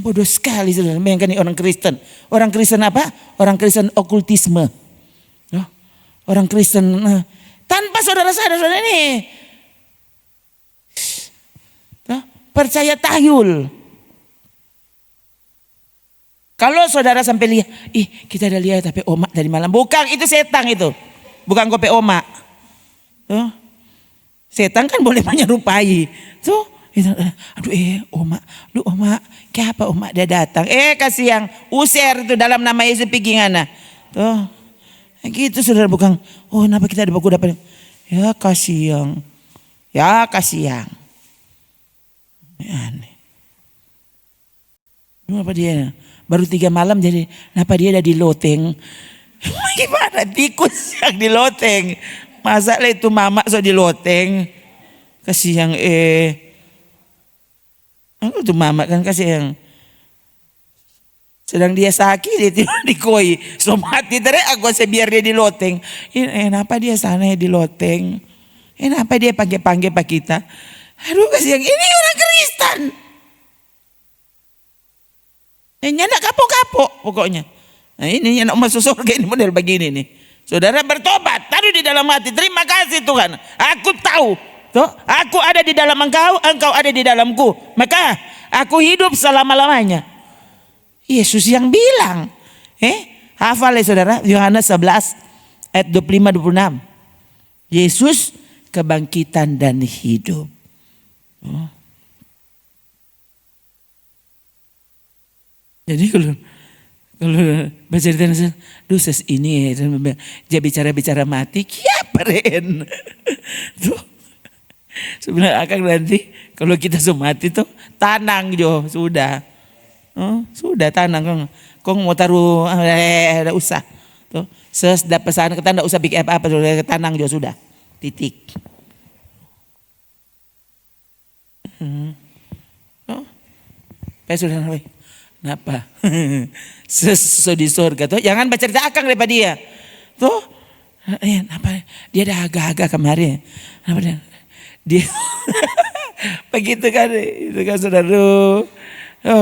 Bodoh sekali saudara. Bayangkan orang Kristen. Orang Kristen apa? Orang Kristen okultisme. Orang Kristen tanpa saudara sadar saudara ini. Percaya tahyul. Kalau saudara sampai lihat, kita udah lihat tapi omak dari malam. Bukan, itu setan itu. Bukan kopi omak. Setan kan boleh menyerupai. Tuh, aduh omak. Lu omak, kenapa omak dia datang? Kasih yang usir itu dalam nama Yesus pergi ngana. Tuh, gitu saudara bukan. Kenapa kita ada baku dapat? Ya kasih yang. Aneh. Kenapa dia? Baru 3 malam jadi, kenapa dia ada di loteng? Gimana tikus yang di loteng? Masalah itu mama so di loteng. Kasih yang aku tuh mama kan kasih yang sedang dia sakit dia tidur di koi. So mati terus aku biar dia di loteng. Kenapa dia sana di loteng? Kenapa dia panggil-panggil pak kita? Aduh kasih yang ini orang Kristen. Nyandak kapok-kapok pokoknya. Nah ini nyandak masuk surga ini model begini nih. Saudara bertobat, taruh di dalam hati. Terima kasih Tuhan. Aku tahu. Tuh, aku ada di dalam engkau, engkau ada di dalamku. Maka aku hidup selama-lamanya. Yesus yang bilang. Hafal ya saudara. Yohanes 11 ayat 25-26. Yesus kebangkitan dan hidup. Jadi kalau baca cerita dosa ini dia bicara mati, kiaparen. Tuh. Sebenarnya akan nanti kalau kita mati tuh tanang jo sudah. Sudah tanang kong mau taruh ada usah. Tuh, dapat pesan kita enggak usah bikin apa-apa tanang jo sudah. Titik. Sudah kenapa? Di surga tuh jangan baca cerita akang daripada dia. Tuh, kenapa dia ada agak-agak kemarin? Kenapa dia begitu kan? Itu kan saudara.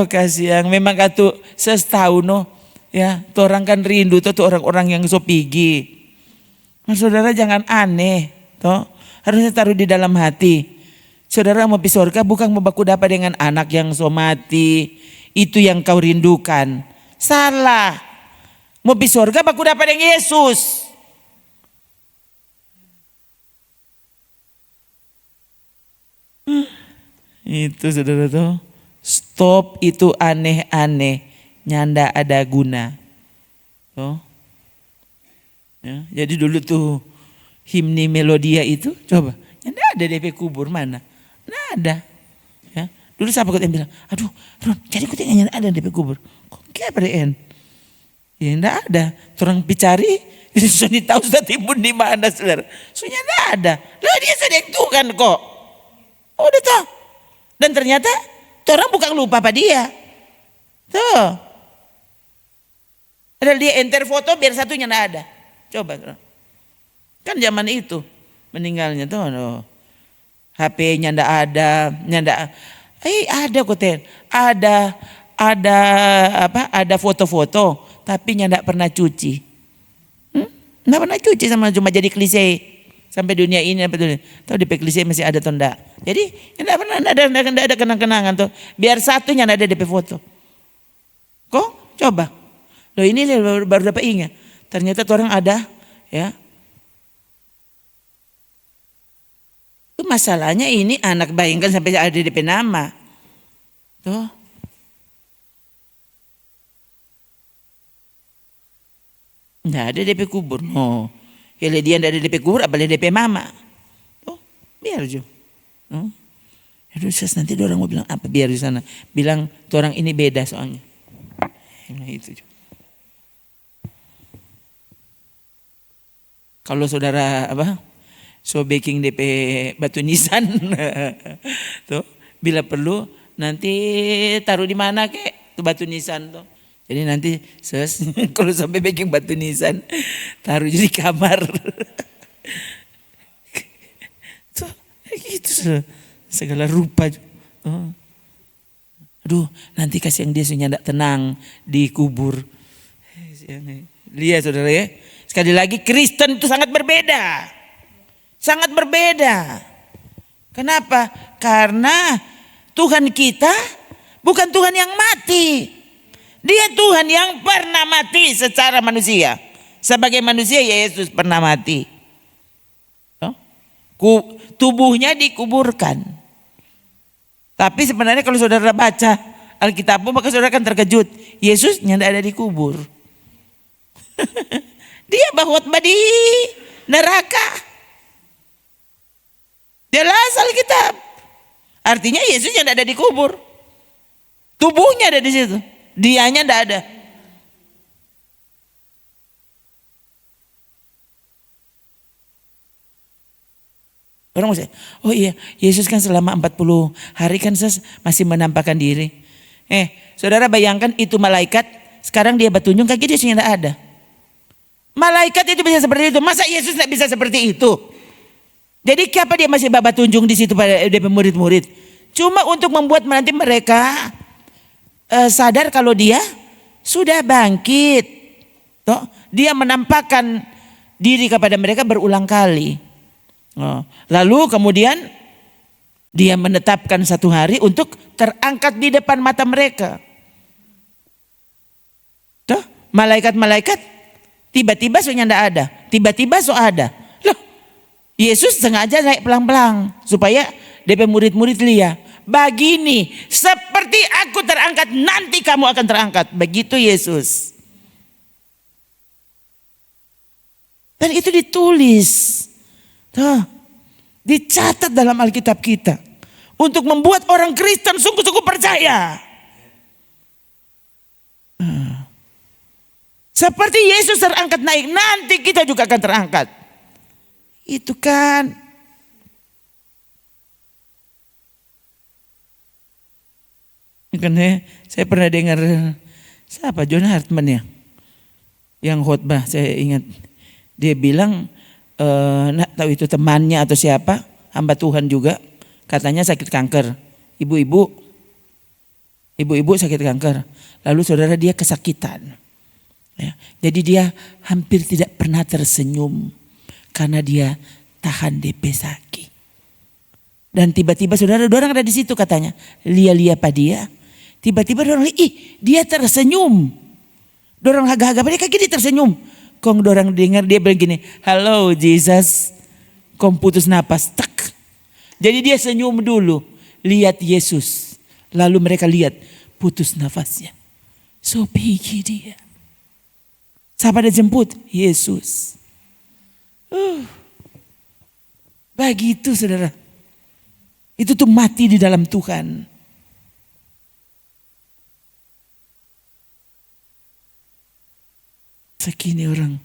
Kasih yang memang katu setahun ya. Tuh orang kan rindu tuh orang-orang yang so pigi. Saudara jangan aneh, tuh harusnya taruh di dalam hati. Saudara mau pergi surga bukan mau baku dapat dengan anak yang so mati. Itu yang kau rindukan. Salah. Mau pergi surga baku dapat dengan Yesus. Itu saudara tuh. Stop itu aneh-aneh. Nyanda ada guna. Tuh. Ya, jadi dulu tuh himni Melodia itu coba. Nyanda ada DP kubur mana? Nggak ada. Ya. Dulu siapa yang bilang, aduh Ron, jadi kau tengahnya ada DP kubur. Kok kayak pada en? Ya enggak ada. Orang picari, sudah tahu sudah timbun di mana saudara. Sudah enggak ada. Lah dia sedang Tuhan kok. Oh udah tahu. Dan ternyata orang bukan lupa apa dia. Tuh. Ada dia enter foto biar satunya enggak ada. Coba. Kan zaman itu meninggalnya tuh. No. HP-nya enggak ada, ada kok Ten. Ada foto-foto tapi enggak pernah cuci. Enggak pernah cuci sama cuma jadi klise sampai dunia ini apa tuh. Tahu di klise masih ada atau enggak. Jadi enggak pernah ada kenang-kenangan tuh. Biar satunya enggak ada DP foto. Kok coba. Loh ini baru dapat ingat. Ternyata tuh orang ada ya. Itu masalahnya ini anak bayangkan sampai ada DP nama. Tuh. Nggak ada DP kubur. No. Kalau dia nggak ada DP kubur, apalagi DP mama. Tuh, biar Jo. No. Aduh, nanti orang mau bilang apa biar di sana. Bilang tuh orang ini beda soalnya. Nah itu Jo. Kalau saudara so baking DP batu nisan. Tuh, bila perlu nanti taruh di mana kek tuh batu nisan tuh. Jadi nanti kalau sampai baking batu nisan taruh di kamar. Tuh, gitu segala rupa. Oh. Aduh, nanti kasih yang dia sudah tidak tenang dikubur. Lihat saudara ya. Sekali lagi Kristen itu sangat berbeda. Sangat berbeda. Kenapa? Karena Tuhan kita bukan Tuhan yang mati. Dia Tuhan yang pernah mati secara manusia. Sebagai manusia Yesus pernah mati. Tubuhnya dikuburkan. Tapi sebenarnya kalau saudara baca Alkitabmu maka saudara akan terkejut. Yesus tidak ada dikubur. Dia bahwa di neraka. Jelas Alkitab. Artinya Yesus yang tidak ada dikubur. Tubuhnya ada di situ. Dianya tidak ada. Orang masih, oh iya Yesus kan selama 40 hari kan masih menampakkan diri. Saudara bayangkan itu malaikat. Sekarang dia bertunjuk kaki dia sudah tidak ada. Malaikat itu bisa seperti itu. Masa Yesus tidak bisa seperti itu? Jadi kenapa dia masih babat tunjung di situ pada murid-murid? Cuma untuk membuat nanti mereka sadar kalau dia sudah bangkit. Toh, dia menampakkan diri kepada mereka berulang kali. Lalu kemudian dia menetapkan satu hari untuk terangkat di depan mata mereka. Toh, malaikat-malaikat tiba-tiba soalnya tidak ada. Tiba-tiba so ada. Loh, Yesus sengaja naik pelang-pelang supaya DP murid-murid lihat. Begini, seperti aku terangkat, nanti kamu akan terangkat. Begitu Yesus. Dan itu ditulis. Tuh, dicatat dalam Alkitab kita. Untuk membuat orang Kristen sungguh-sungguh percaya. Seperti Yesus terangkat naik, nanti kita juga akan terangkat. Itu kan. Karena saya pernah dengar siapa John Hartman ya, yang khotbah saya ingat dia bilang nak tahu itu temannya atau siapa hamba Tuhan juga katanya sakit kanker, ibu-ibu sakit kanker, lalu saudara dia kesakitan, ya. Jadi dia hampir tidak pernah tersenyum karena dia tahan DP sakit. Dan tiba-tiba saudara, orang ada di situ katanya. Lia-lia pa dia. Tiba-tiba orang dia tersenyum. Dorang haga-haga pada kaki dia tersenyum. Kong dorang dengar dia begini, "Hello Jesus." Kong putus napas. Tak. Jadi dia senyum dulu. Lihat Yesus. Lalu mereka lihat putus nafasnya. So pergi dia. Siapa dia jemput? Yesus. Begitu saudara. Itu tuh mati di dalam Tuhan. Sekini orang.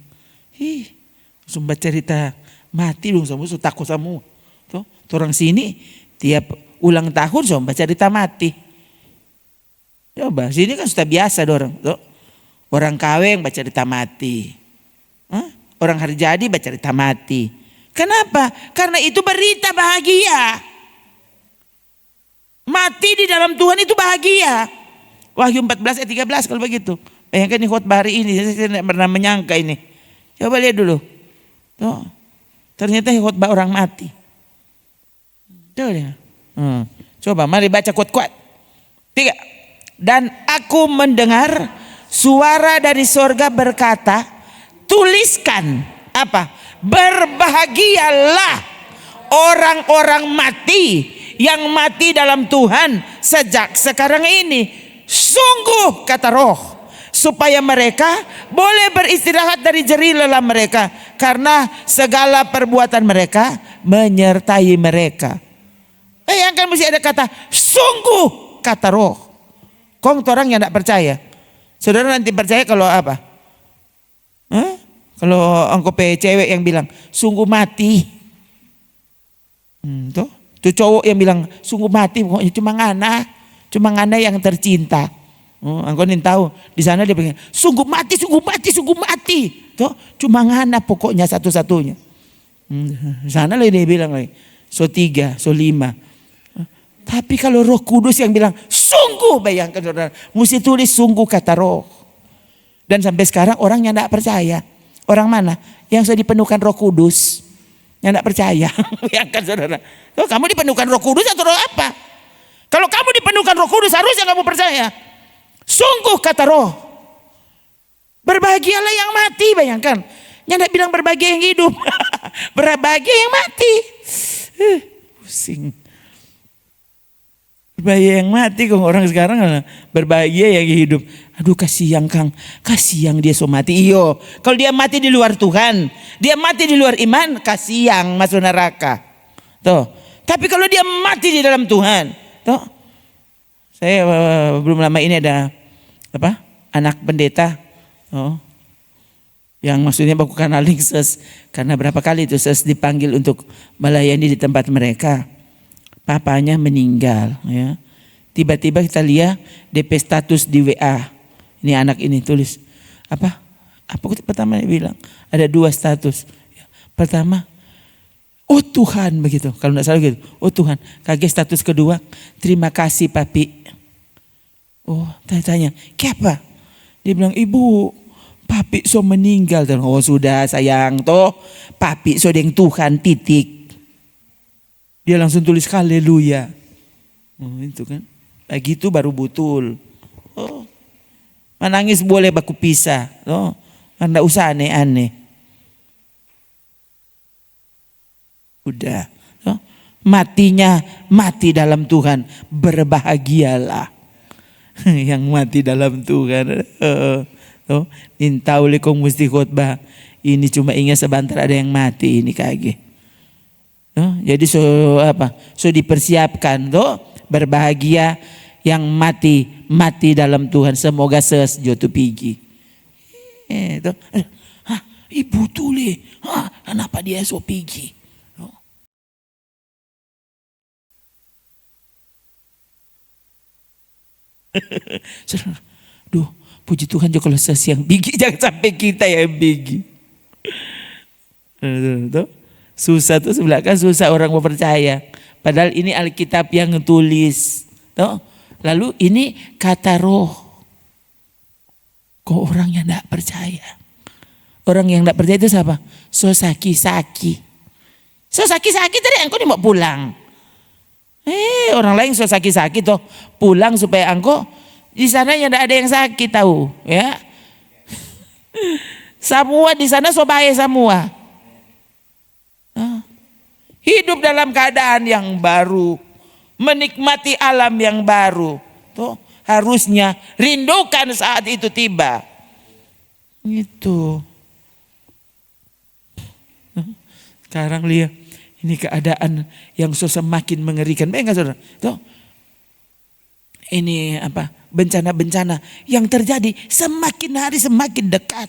Sumba cerita mati dong sama takut sama. Tuh, orang sini tiap ulang tahun sumba cerita mati. Coba, sini kan sudah biasa dorong. Tuh. Orang kawin baca cerita mati. Orang hari jadi baca cerita mati. Kenapa? Karena itu berita bahagia. Mati di dalam Tuhan itu bahagia. Wahyu 14 ayat 13 kalau begitu. Bayangkan ini khotbah hari ini, saya tidak pernah menyangka ini. Coba lihat dulu. Tuh. Ternyata khotbah orang mati. Coba lihat. Coba mari baca kuat-kuat. 3. Dan aku mendengar suara dari sorga berkata, tuliskan apa? Berbahagialah orang-orang mati yang mati dalam Tuhan sejak sekarang ini. Sungguh kata Roh, supaya mereka boleh beristirahat dari jerih lelah mereka, karena segala perbuatan mereka menyertai mereka. Bayangkan mesti ada kata sungguh kata Roh. Kong orang yang tidak percaya. Saudara nanti percaya kalau apa? Kalau engkau cewek yang bilang sungguh mati. Tuh cowok yang bilang sungguh mati, pokoknya cuma ngana yang tercinta. Engkau nih tahu di sana dia bilang sungguh mati, sungguh mati, sungguh mati. Tuh cuma ngana pokoknya satu-satunya. Sana lagi dia bilang lagi so 3, so 5. Tapi kalau Roh Kudus yang bilang sungguh, bayangkan saudara, mesti tulis sungguh kata Roh. Dan sampai sekarang orang yang tidak percaya. Orang mana? Yang sudah dipenuhkan Roh Kudus. Yang tidak percaya. Bayangkan saudara. Oh, kamu dipenuhkan Roh Kudus atau roh apa? Kalau kamu dipenuhkan Roh Kudus harusnya kamu percaya. Sungguh kata Roh. Berbahagialah yang mati, bayangkan. Yang tidak bilang berbahagia yang hidup. Berbahagia yang mati. Pusing. Berbahagia yang mati kok orang sekarang berbahagia yang hidup. Aduh kasihan Kang, kasihan dia so mati. Iyo, kalau dia mati di luar Tuhan, dia mati di luar iman, kasihan masuk neraka. Tuh. Tapi kalau dia mati di dalam Tuhan, tuh. Saya belum lama ini ada apa? Anak pendeta. Oh. Yang maksudnya bukan aling ses, karena berapa kali itu ses dipanggil untuk melayani di tempat mereka. Papanya meninggal, ya. Tiba-tiba kita lihat DP status di WA. Ini anak ini tulis apa? Apa pertama dia bilang? Ada 2 status. Pertama, oh Tuhan begitu. Kalau tidak salah gitu. Oh Tuhan. Kaget status kedua, terima kasih papi. Oh tanya, kenapa? Dia bilang ibu, papi so meninggal. Oh sudah sayang toh, papi so dengan Tuhan titik. Dia langsung tulis haleluya. Oh, itu kan. Begitu baru betul. Oh. Menangis boleh baku pisah. Oh. Anda usah aneh-aneh. Udah. Oh. Matinya mati dalam Tuhan. Berbahagialah. Yang mati dalam Tuhan. Oh. Nintau lekong mesti khotbah. Ini cuma ingat sebentar ada yang mati ini kaget. Jadi so dipersiapkan tuh berbahagia yang mati dalam Tuhan, semoga jotu pigi. Ibu tuli, kenapa dia so pigi? Duh, puji Tuhan juga kalau yang pigi, jangan sampai kita yang pigi. Tuh. Susah tuh sebelah kan susah orang mau percaya. Padahal ini Alkitab yang tulis. Tuh. Lalu ini kata Roh. Kok orang yang tidak percaya? Orang yang tidak percaya itu siapa? So saki-saki. So saki-saki tadi engkau mau pulang. Orang lain so sakit-sakit toh, pulang supaya engkau di sana yang tidak ada yang sakit tahu, ya. Semua di sana so baik semua. Hidup dalam keadaan yang baru, menikmati alam yang baru. Tuh, harusnya rindukan saat itu tiba. Itu. Sekarang lihat ini keadaan yang semakin mengerikan. Baik enggak saudara? Tuh. Ini apa? Bencana-bencana yang terjadi semakin hari semakin dekat.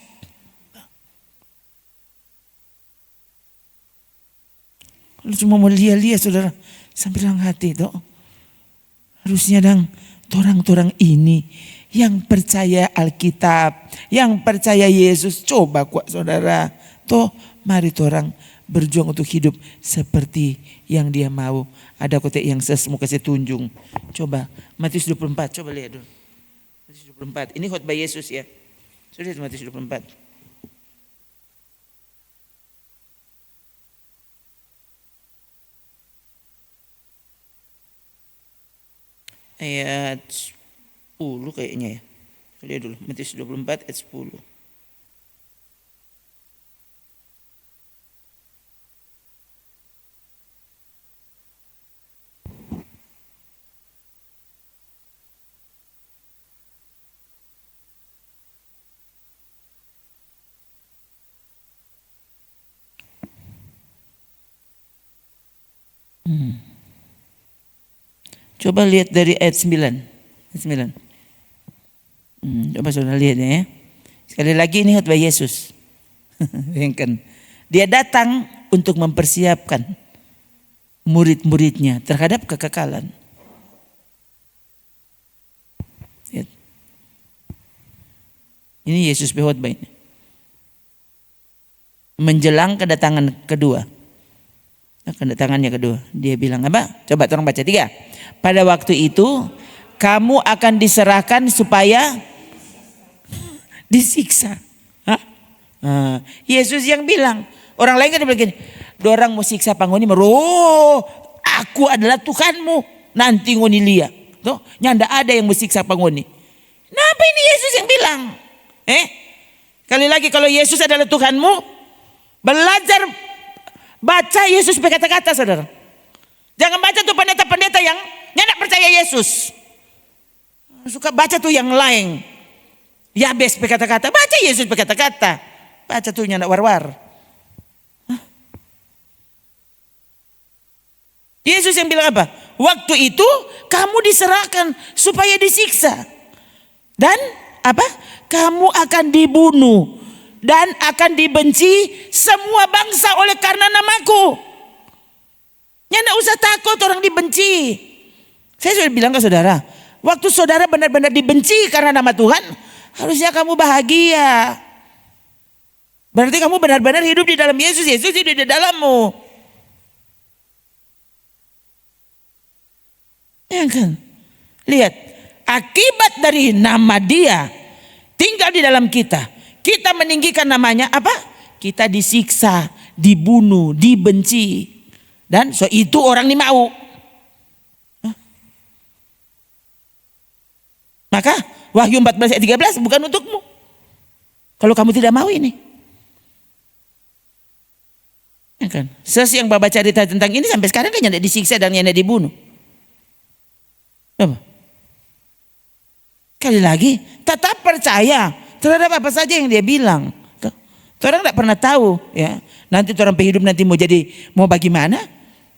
Lu cuma mau lihat-lihat saudara, sambil hati itu. Harusnya dong orang-orang ini yang percaya Alkitab, yang percaya Yesus, coba kuat saudara. Toh mari orang berjuang untuk hidup seperti yang dia mau. Ada kotek yang saya mau kasih tunjuk. Coba Matius 24, coba lihat dulu. Matius 24, ini khotbah Yesus ya. Sudah Matius 24. Ayat 10 kayaknya ya. Lihat dulu Matius 24 ayat 10. Coba lihat dari ayat 9. Ayat 9. Coba saudara lihat ya. Sekali lagi ini khotbah Yesus. Bayangkan. Dia datang untuk mempersiapkan murid-muridnya terhadap kekekalan. Lihat. Ini Yesus berkhotbah ini. Menjelang kedatangan kedua. Kedatangannya kedua. Dia bilang apa? Coba tolong baca 3. Pada waktu itu kamu akan diserahkan supaya disiksa. Yesus yang bilang. Orang lain kan bilang gini, dorang mau siksa pangoni, aku adalah Tuhanmu. Nanti ngoni lihat. Tuh, nyanda ada yang mau siksa pangoni. Kenapa ini Yesus yang bilang? Kali lagi kalau Yesus adalah Tuhanmu, belajar baca Yesus berkata-kata saudara. Jangan baca tuh pendeta-pendeta yang nggak percaya Yesus. Suka baca tuh yang lain. Yabes berkata-kata, baca Yesus berkata-kata. Baca tuh nggak war-war. Yesus yang bilang apa? Waktu itu kamu diserahkan supaya disiksa. Dan apa? Kamu akan dibunuh dan akan dibenci semua bangsa oleh karena namaku. Ya enggak usah takut orang dibenci. Saya sudah bilang ke saudara, waktu saudara benar-benar dibenci karena nama Tuhan, harusnya kamu bahagia. Berarti kamu benar-benar hidup di dalam Yesus, Yesus hidup di dalammu. Ya kan? Lihat, akibat dari nama Dia tinggal di dalam kita. Kita meninggikan namanya apa? Kita disiksa, dibunuh, dibenci. Dan so itu orang ini mau. Maka Wahyu 14 ayat 13 bukan untukmu. Kalau kamu tidak mau ini. Ya kan? Yang bapak cerita tentang ini sampai sekarang kan tidak disiksa dan tidak dibunuh. Apa? Sekali lagi, tetap percaya terhadap apa saja yang dia bilang. Orang tidak pernah tahu ya. Nanti orang hidup nanti mau bagaimana?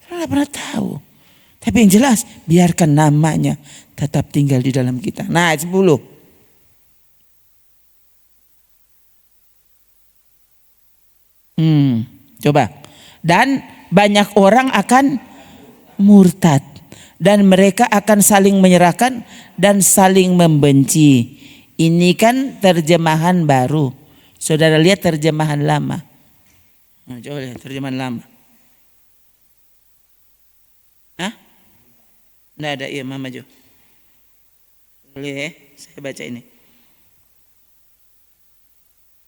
Orang tidak pernah tahu. Tapi yang jelas biarkan namanya tetap tinggal di dalam kita. Nah 10. Coba. Dan banyak orang akan murtad. Dan mereka akan saling menyerahkan dan saling membenci. Ini kan terjemahan baru. Saudara lihat terjemahan lama. Nah, coba lihat terjemahan lama. Nggak ada, iya Mama Jo. Boleh saya baca ini.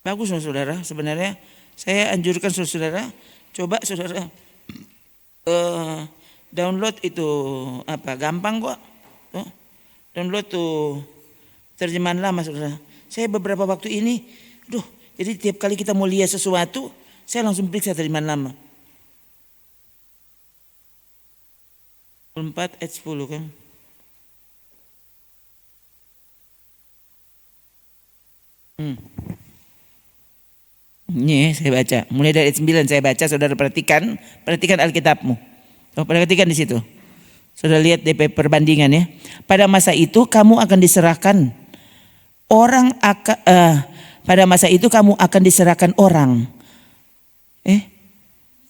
Bagus saudara, sebenarnya saya anjurkan saudara, coba saudara download itu apa? Gampang kok. Tuh. Download tuh terjemahan lama saudara. Saya beberapa waktu ini, jadi tiap kali kita mau lihat sesuatu, saya langsung periksa terjemahan lama. 4 ayat 10 kan. Ini saya baca. Mulai dari ayat 9 saya baca, saudara perhatikan Alkitabmu. Perhatikan di situ. Saudara lihat DP perbandingan ya. Pada masa itu kamu akan diserahkan orang pada masa itu kamu akan diserahkan orang.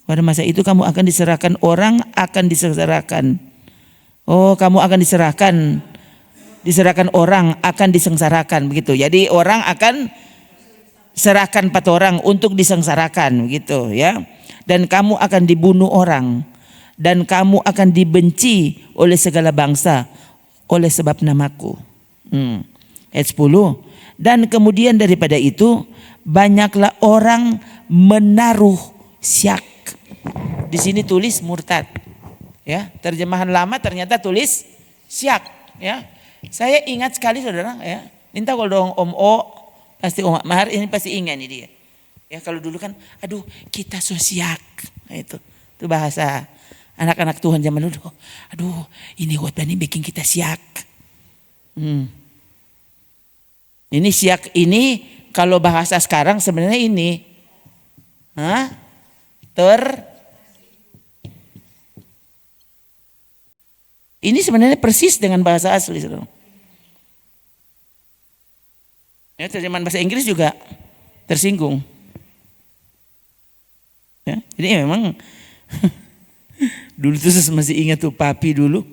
Pada masa itu kamu akan diserahkan orang, akan disengsarakan. Oh, kamu akan diserahkan orang, akan disengsarakan begitu. Jadi orang akan serahkan 4 orang untuk disengsarakan begitu ya. Dan kamu akan dibunuh orang, dan kamu akan dibenci oleh segala bangsa oleh sebab namaku. Ayat 10. Dan kemudian daripada itu banyaklah orang menaruh syak. Di sini tulis murtad. Ya, terjemahan lama ternyata tulis syak ya. Saya ingat sekali saudara ya. Minta kalau dong Om O, pasti Om Mahar ini pasti ingat nih dia. Ya kalau dulu kan aduh kita sosiak. Nah, itu bahasa anak-anak Tuhan zaman dulu. Aduh ini khotbah ini bikin kita siak. Ini siak ini kalau bahasa sekarang sebenarnya ini ini sebenarnya persis dengan bahasa asli. Ya, terjemahan bahasa Inggris juga tersinggung. Ya, jadi memang dulu tuh saya masih ingat tuh papi dulu.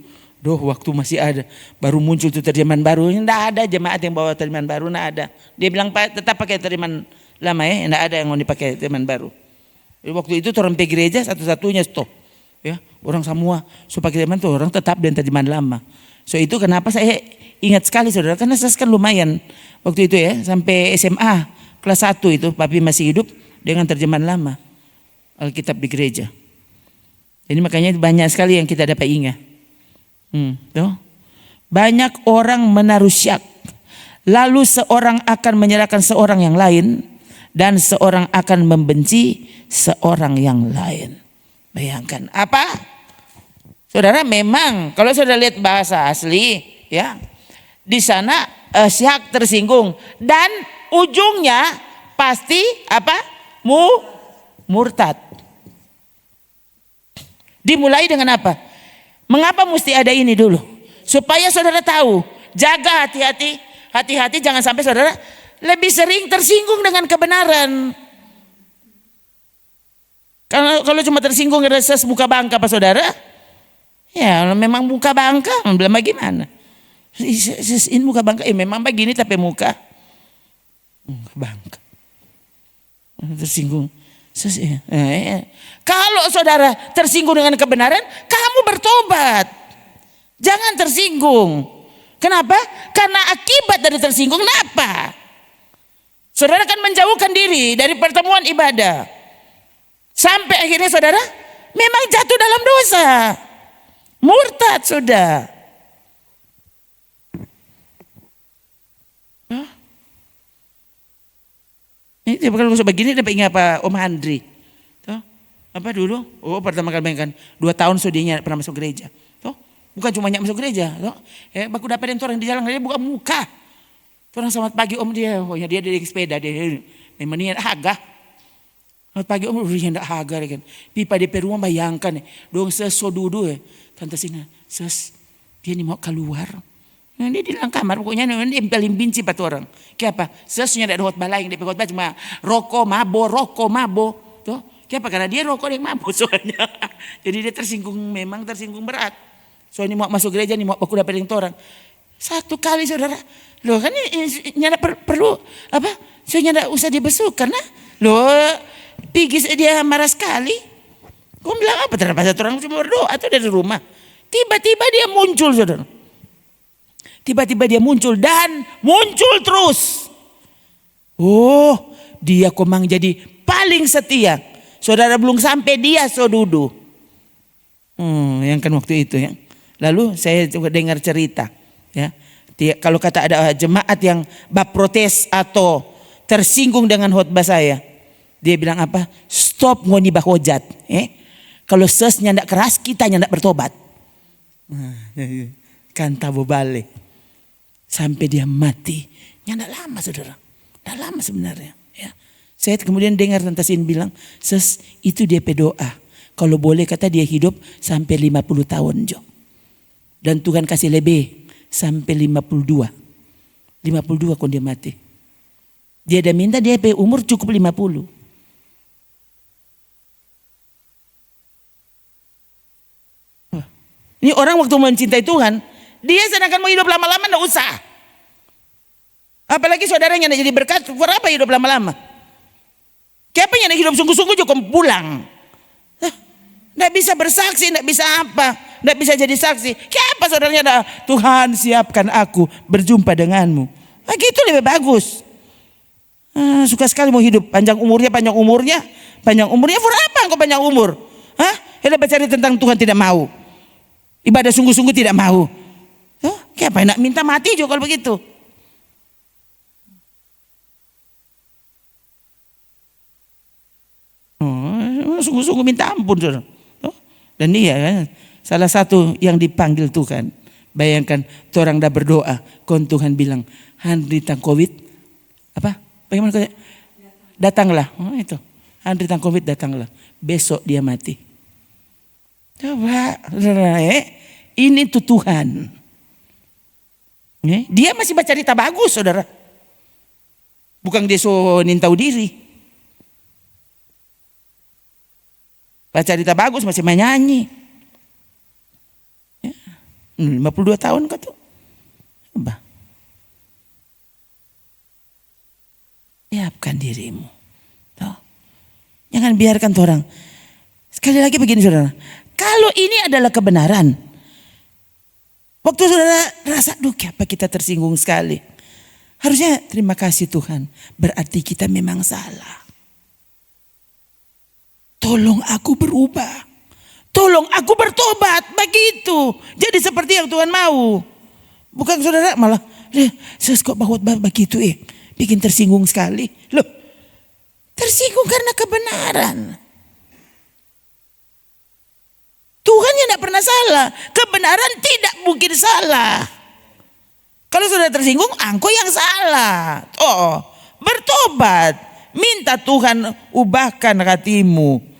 Waktu masih ada baru muncul tuh terjemahan baru. Enggak ada jemaat yang bawa terjemahan baru, enggak ada. Dia bilang tetap pakai terjemahan lama ya, enggak ada yang mau dipakai terjemahan baru. Jadi waktu itu orang pergi gereja satu-satunya stop. Ya, orang semua supaya terjemahan tuh orang tetap dengan terjemahan lama. So itu kenapa saya ingat sekali saudara, karena saya kan lumayan waktu itu ya, sampai SMA kelas 1 itu papi masih hidup dengan terjemahan lama Alkitab di gereja. Jadi makanya banyak sekali yang kita dapat ingat. Banyak orang menaruh syak, lalu seorang akan menyerahkan seorang yang lain, dan seorang akan membenci seorang yang lain. Bayangkan apa? Saudara, memang kalau saudara lihat bahasa asli ya, di sana syak tersinggung dan ujungnya pasti apa? Murtad. Dimulai dengan apa? Mengapa mesti ada ini dulu? Supaya saudara tahu, jaga hati-hati jangan sampai saudara lebih sering tersinggung dengan kebenaran. Kalau cuma tersinggung dari ses muka bangka Pak saudara, ya memang muka bangka, belum bagaimana? Ini muka bangka, memang begini tapi muka bangka. Tersinggung. Kalau saudara tersinggung dengan kebenaran, kamu bertobat. Jangan tersinggung. Kenapa? Karena akibat dari tersinggung, kenapa? Saudara kan menjauhkan diri dari pertemuan ibadah. Sampai akhirnya saudara memang jatuh dalam dosa. Murtad sudah. Ini kalau sebegini dapat ingat apa Om Andri. Apa dulu? Pertama kali kan 2 tahun sudinya pernah masuk gereja. Bukan cuma masuk gereja. Baku dapat orang di jalan dia buka muka. Orang selamat pagi Om dia. Dia dari sepeda dia. Memang niat agak. Selamat pagi Om dia hendak hagar kan. Pipa di rumah bayangkan dong sesodudu tante sini dia ni mau keluar. Nah, dia di dalam kamar pokoknya dia paling benci pat orang. Kenapa? Sesnya ada khotbah lain dia khotbah cuma rokok mabo. Tuh, kenapa? Karena dia rokok yang mabuk soalnya. Jadi dia memang tersinggung berat. Soalnya mau masuk gereja nih mau aku dapat yang orang. Satu kali saudara, loh kan nyada perlu apa? So nyada usah dibesuk karena loh pigis dia marah sekali. Kau bilang apa terhadap orang cuma berdoa atau dari rumah. Tiba-tiba dia muncul saudara. Tiba-tiba dia muncul dan muncul terus. Dia komang jadi paling setia. Saudara belum sampai dia sodudu. Yang kan waktu itu ya. Lalu saya juga dengar cerita ya. Kalau kata ada jemaat yang bab protes atau tersinggung dengan khotbah saya, dia bilang apa? Stop ngoni bahojat. Kalau sesnya ndak keras, kita ndak bertobat. Kan tabo balik sampai dia mati. Ndak lama saudara, ndak lama sebenarnya. Ya. Saya kemudian dengar Tante Sin bilang, ses itu dia doa. Kalau boleh kata dia hidup sampai 50 tahun Jo. Dan Tuhan kasih lebih sampai 52. 52 kalau dia mati. Dia ada minta dia umur cukup 50. Ini orang waktu mencintai Tuhan, dia sedangkan mau hidup lama-lama enggak usah. Apalagi saudaranya jadi berkat, berapa hidup lama-lama? Siapa yang hidup sungguh-sungguh juga pulang. Nggak bisa bersaksi, nggak bisa apa, nggak bisa jadi saksi. Siapa saudaranya ada? Tuhan siapkan aku berjumpa denganmu. Nah, gitu lebih bagus. Suka sekali mau hidup panjang umurnya, panjang umurnya for apa engkau panjang umur? Hendak bercari tentang Tuhan tidak mau. Ibadah sungguh-sungguh tidak mau. Siapa yang nak minta mati juga kalau begitu? Sungguh-sungguh minta ampun saudara. Dan dia kan salah satu yang dipanggil Tuhan. Bayangkan orang dah berdoa, kon Tuhan bilang, Handri tang Covid apa? Bagaimana kata? Datanglah. Itu. Handri tang Covid datanglah. Besok dia mati. Coba, ini tuh Tuhan. Dia masih baca cerita bagus, saudara. Bukan dia so nintau diri. Baca cerita bagus masih menyanyi. 52 tahun kata. Coba. Siapkan dirimu. Tuh. Jangan biarkan orang. Sekali lagi begini saudara. Kalau ini adalah kebenaran. Waktu saudara rasa apa kita tersinggung sekali. Harusnya terima kasih Tuhan. Berarti kita memang salah. Tolong aku berubah. Tolong aku bertobat. Begitu. Jadi seperti yang Tuhan mau. Bukan saudara malah. Kok bahwa begitu bikin tersinggung sekali. Loh. Tersinggung karena kebenaran. Tuhan yang tidak pernah salah. Kebenaran tidak mungkin salah. Kalau sudah tersinggung, engkau yang salah. Bertobat. Minta Tuhan ubahkan hatimu.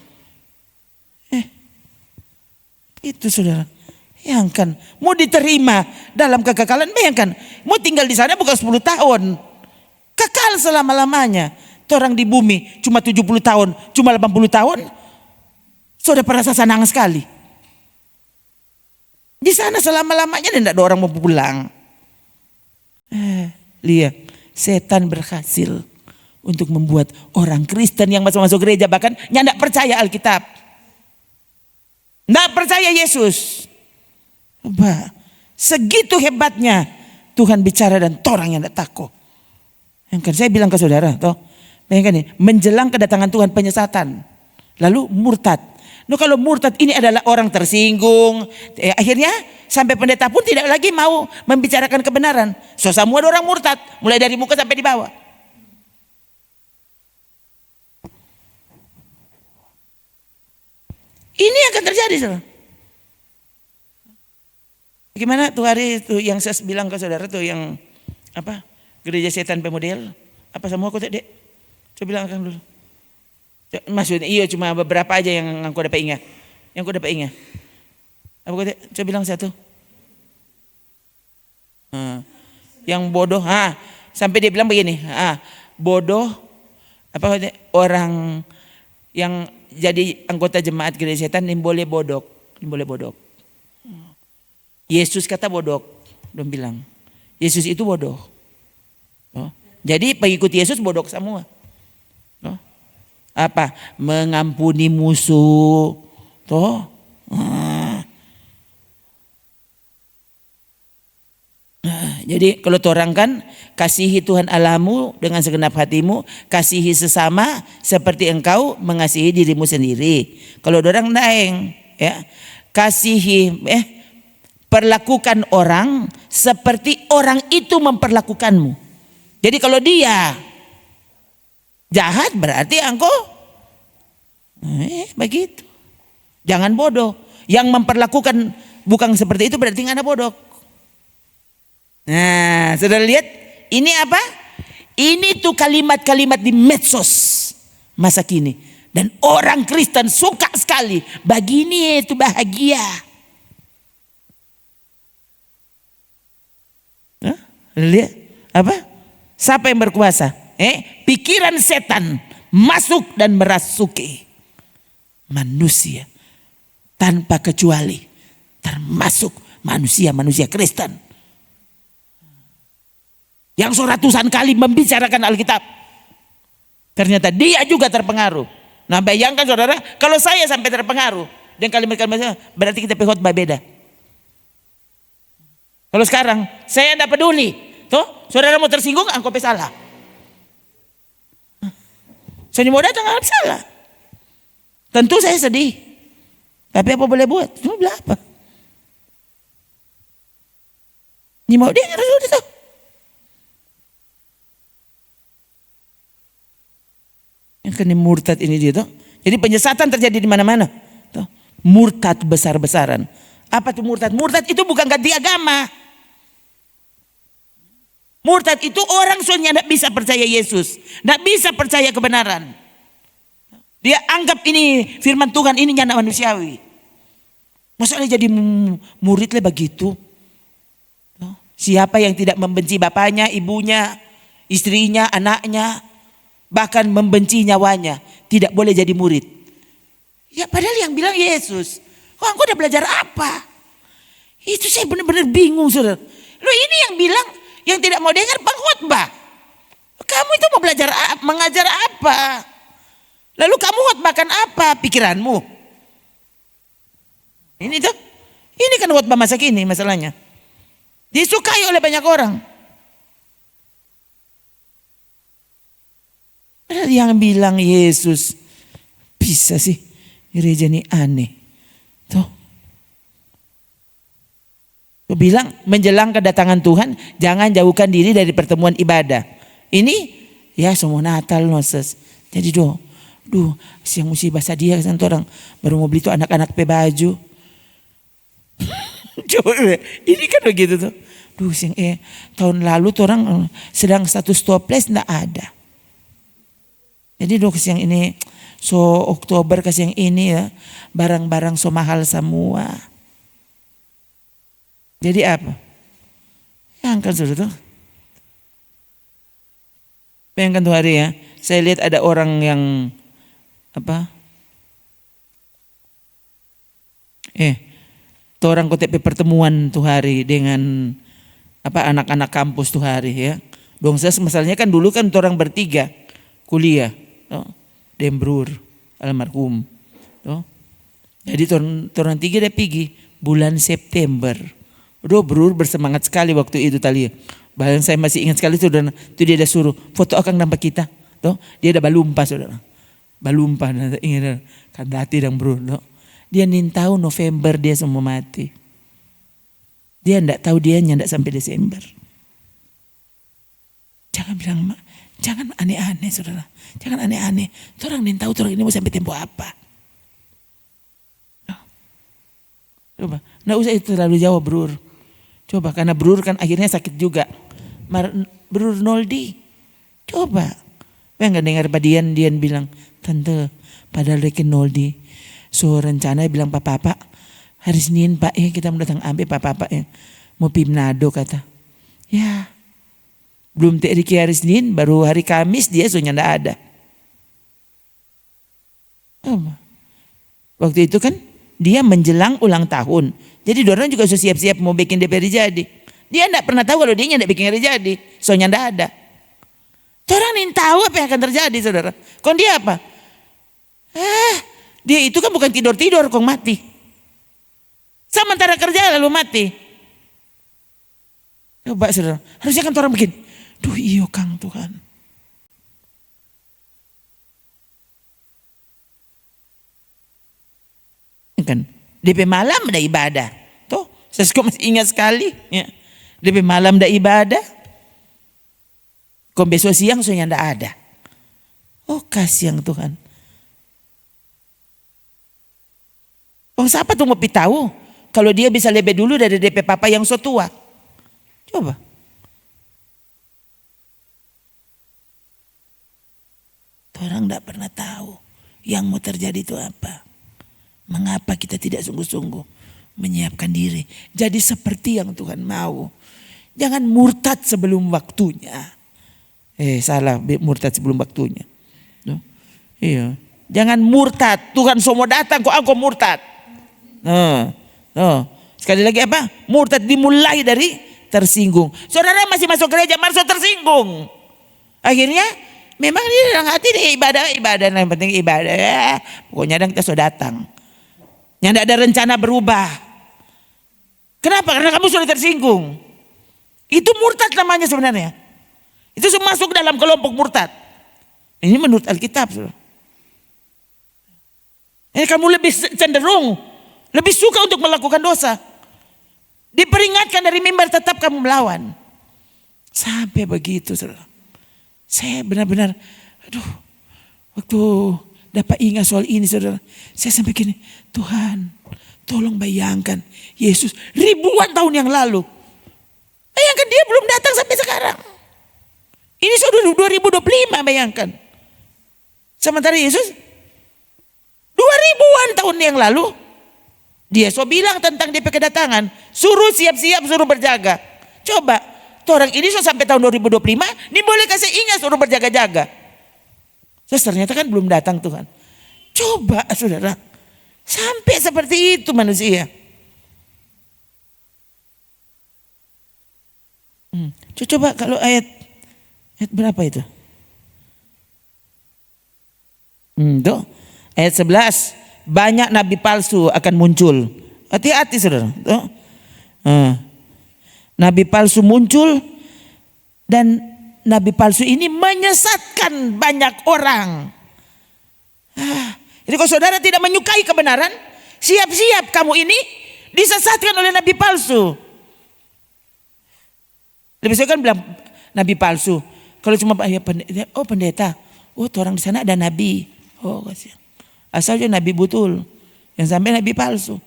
Itu saudara. Bayangkan. Mau diterima dalam kekekalan. Bayangkan. Mau tinggal di sana bukan 10 tahun. Kekal selama-lamanya. Orang di bumi cuma 70 tahun. Cuma 80 tahun. Sudah perasa senang sekali. Di sana selama-lamanya dan tidak ada orang mau pulang. Lihat. Setan berhasil. Untuk membuat orang Kristen yang masuk gereja. Bahkan yang tidak percaya Alkitab. Tidak percaya Yesus. Segitu hebatnya Tuhan bicara dan orang yang tidak takut. Yang kan saya bilang ke saudara, bayangkan nih, menjelang kedatangan Tuhan penyesatan, lalu murtad. Kalau murtad ini adalah orang tersinggung, akhirnya sampai pendeta pun tidak lagi mau membicarakan kebenaran. Semua ada orang murtad, mulai dari muka sampai di bawah. Ini akan terjadi saudara. Gimana tuh hari itu yang saya bilang ke saudara tuh yang apa? Gereja setan pemodel. Apa semua kok dek? Coba bilang akan dulu. Maksudnya iya cuma beberapa aja yang aku dapat ingat. Yang aku dapat ingat. Apa kok dek? Coba bilang satu. Yang bodoh. Sampai dia bilang begini. Bodoh. Apa dek? Orang yang jadi anggota jemaat gereja setan ini boleh bodok. Ini boleh bodok. Yesus kata bodok. Dia bilang. Yesus itu bodoh. Jadi pengikut Yesus bodok semua. Apa? Mengampuni musuh. Jadi kalau orang kan kasihi Tuhan Allahmu dengan segenap hatimu, kasihi sesama seperti engkau mengasihi dirimu sendiri. Kalau orang naeng, ya kasihi, perlakukan orang seperti orang itu memperlakukanmu. Jadi kalau dia jahat berarti engkau begitu. Jangan bodoh. Yang memperlakukan bukan seperti itu berarti nggak ada bodoh. Nah, sudah lihat ini apa? Ini tuh kalimat-kalimat di medsos masa kini. Dan orang Kristen suka sekali. Begini itu bahagia. Lihat apa? Siapa yang berkuasa? Pikiran setan masuk dan merasuki manusia tanpa kecuali, termasuk manusia Kristen yang ratusan kali membicarakan Alkitab. Ternyata dia juga terpengaruh. Nah, bayangkan saudara, kalau saya sampai terpengaruh dengan kalimat-kalimat, berarti kita khotbah beda. Kalau sekarang saya tidak peduli, tuh saudara mau tersinggung, engkau salah. Saya mau datang, nggak salah. Tentu saya sedih, tapi apa boleh buat? Cuma bela apa? Ini mau dengar sudah tuh. Yang kena murtad ini dia tuh. Jadi penyesatan terjadi di mana-mana. Tuh. Murtad besar-besaran. Apa tuh murtad? Murtad itu bukan ganti agama. Murtad itu orang soalnya tidak bisa percaya Yesus, tidak bisa percaya kebenaran. Dia anggap ini firman Tuhan ini nyana manusiawi. Masalahnya jadi muridnya begitu. Siapa yang tidak membenci bapaknya, ibunya, istrinya, anaknya, bahkan membenci nyawanya, tidak boleh jadi murid. Ya padahal yang bilang Yesus. Oh, engkau udah belajar apa? Itu saya benar-benar bingung, saudara. Loh, ini yang bilang yang tidak mau dengar pengkhotbah. Kamu itu mau belajar mengajar apa? Lalu kamu khotbahkan apa pikiranmu? Ini tuh, ini kan khotbah masa kini masalahnya. Disukai oleh banyak orang. Padahal yang bilang Yesus, bisa sih gereja ini aneh. Tuh. Dia bilang menjelang kedatangan Tuhan, jangan jauhkan diri dari pertemuan ibadah. Ini ya semua Natal noses. Jadi siang musibah dia kan orang baru mau beli tuh anak-anak pe baju. Coba ini kan begitu tuh. Siang tahun lalu tuh orang sedang status topless enggak ada. Jadi siang ini Oktober ke siang ini ya barang-barang so mahal semua. Jadi apa? Bayangkan saudara tuh. Bayangkan tuh hari ya. Saya lihat ada orang yang apa? Tuh orang KTP pertemuan tuh hari dengan apa anak-anak kampus tuh hari ya. Dong saya masalahnya kan dulu kan tuh orang bertiga kuliah. Dembrur almarhum. Jadi orang tiga dia pergi bulan September. Brur bersemangat sekali waktu itu tali. Bahkan saya masih ingat sekali saudara. Itu dia ada suruh foto akan nampak kita. Dia ada balumpa saudara. Balumpa ingat kan dati dan bro. Dia tahu November dia semua mati. Dia enggak tahu dia nyandak sampai Desember. Jangan bilang jangan aneh-aneh saudara. Jangan aneh-aneh. Orang tahu orang ini mau sampai tempo apa. Coba, enggak usah itu terlalu jauh Brur. Coba karena Brur kan akhirnya sakit juga. Brur Noldi. Coba. Enggak dengar Dian bilang, "Tante, padahal Reki Noldi. So rencana bilang Papa, hari Senin Pak kita mau datang ambil Papa mau Pimnado kata." Ya. Belum Riki hari Senin, baru hari Kamis dia soalnya enggak ada. Waktu itu kan dia menjelang ulang tahun. Jadi orang juga sudah siap-siap mau bikin DP hari jadi. Dia enggak pernah tahu kalau dia enggak bikin hari jadi. Soalnya enggak ada. Orang ini tahu apa yang akan terjadi saudara. Kok dia apa? Dia itu kan bukan tidur-tidur kok mati. Sementara kerja lalu mati. Coba saudara. Harusnya kan orang bikin. Iyo Kang Tuhan. Kan DP malam dah ibadah. Tuh, saya masih ingat sekali. Ya. DP malam dah ibadah. Kok besok siang soalnya ndak ada. Oh kasihan Tuhan. Oh siapa tuh mau tahu kalau dia bisa lebih dulu dari DP papa yang so tua. Coba. Orang ndak pernah tahu yang mau terjadi itu apa. Mengapa kita tidak sungguh-sungguh menyiapkan diri. Jadi seperti yang Tuhan mau. Jangan murtad sebelum waktunya. Salah, murtad sebelum waktunya. No? Iya. Jangan murtad. Tuhan semua datang kok aku murtad. Sekali lagi apa? Murtad dimulai dari tersinggung. Saudara masih masuk gereja, masuk tersinggung. Akhirnya memang di dalam hati dia ibadah yang penting ibadah. Pokoknya kita sudah datang. Yang tidak ada rencana berubah. Kenapa? Karena kamu sudah tersinggung. Itu murtad namanya sebenarnya. Itu masuk dalam kelompok murtad. Ini menurut Alkitab. Ini kamu lebih cenderung, lebih suka untuk melakukan dosa. Diperingatkan dari mimbar tetap kamu melawan. Sampai begitu saudara. Saya benar-benar, waktu dapat ingat soal ini saudara. Saya sampai gini, Tuhan tolong bayangkan Yesus ribuan tahun yang lalu. Bayangkan dia belum datang sampai sekarang. Ini sudah 2025 bayangkan. Sementara Yesus 2000-an tahun yang lalu dia bilang tentang DP kedatangan, suruh siap-siap, suruh berjaga. Coba, orang ini sampai tahun 2025, ini boleh kasih ingat suruh berjaga-jaga. Ternyata kan belum datang Tuhan. Coba saudara, sampai seperti itu manusia. Coba kalau ayat berapa itu? Tuh, ayat 11. Banyak nabi palsu akan muncul. Hati-hati saudara. Tuh. Nabi palsu muncul. Dan nabi palsu ini menyesatkan banyak orang. Jadi kalau saudara tidak menyukai kebenaran, siap-siap kamu ini disesatkan oleh nabi palsu. Lebih saya kan bilang nabi palsu. Kalau cuma pendeta, orang di sana ada nabi. Kasihan. Asalnya nabi betul, yang sampai nabi palsu.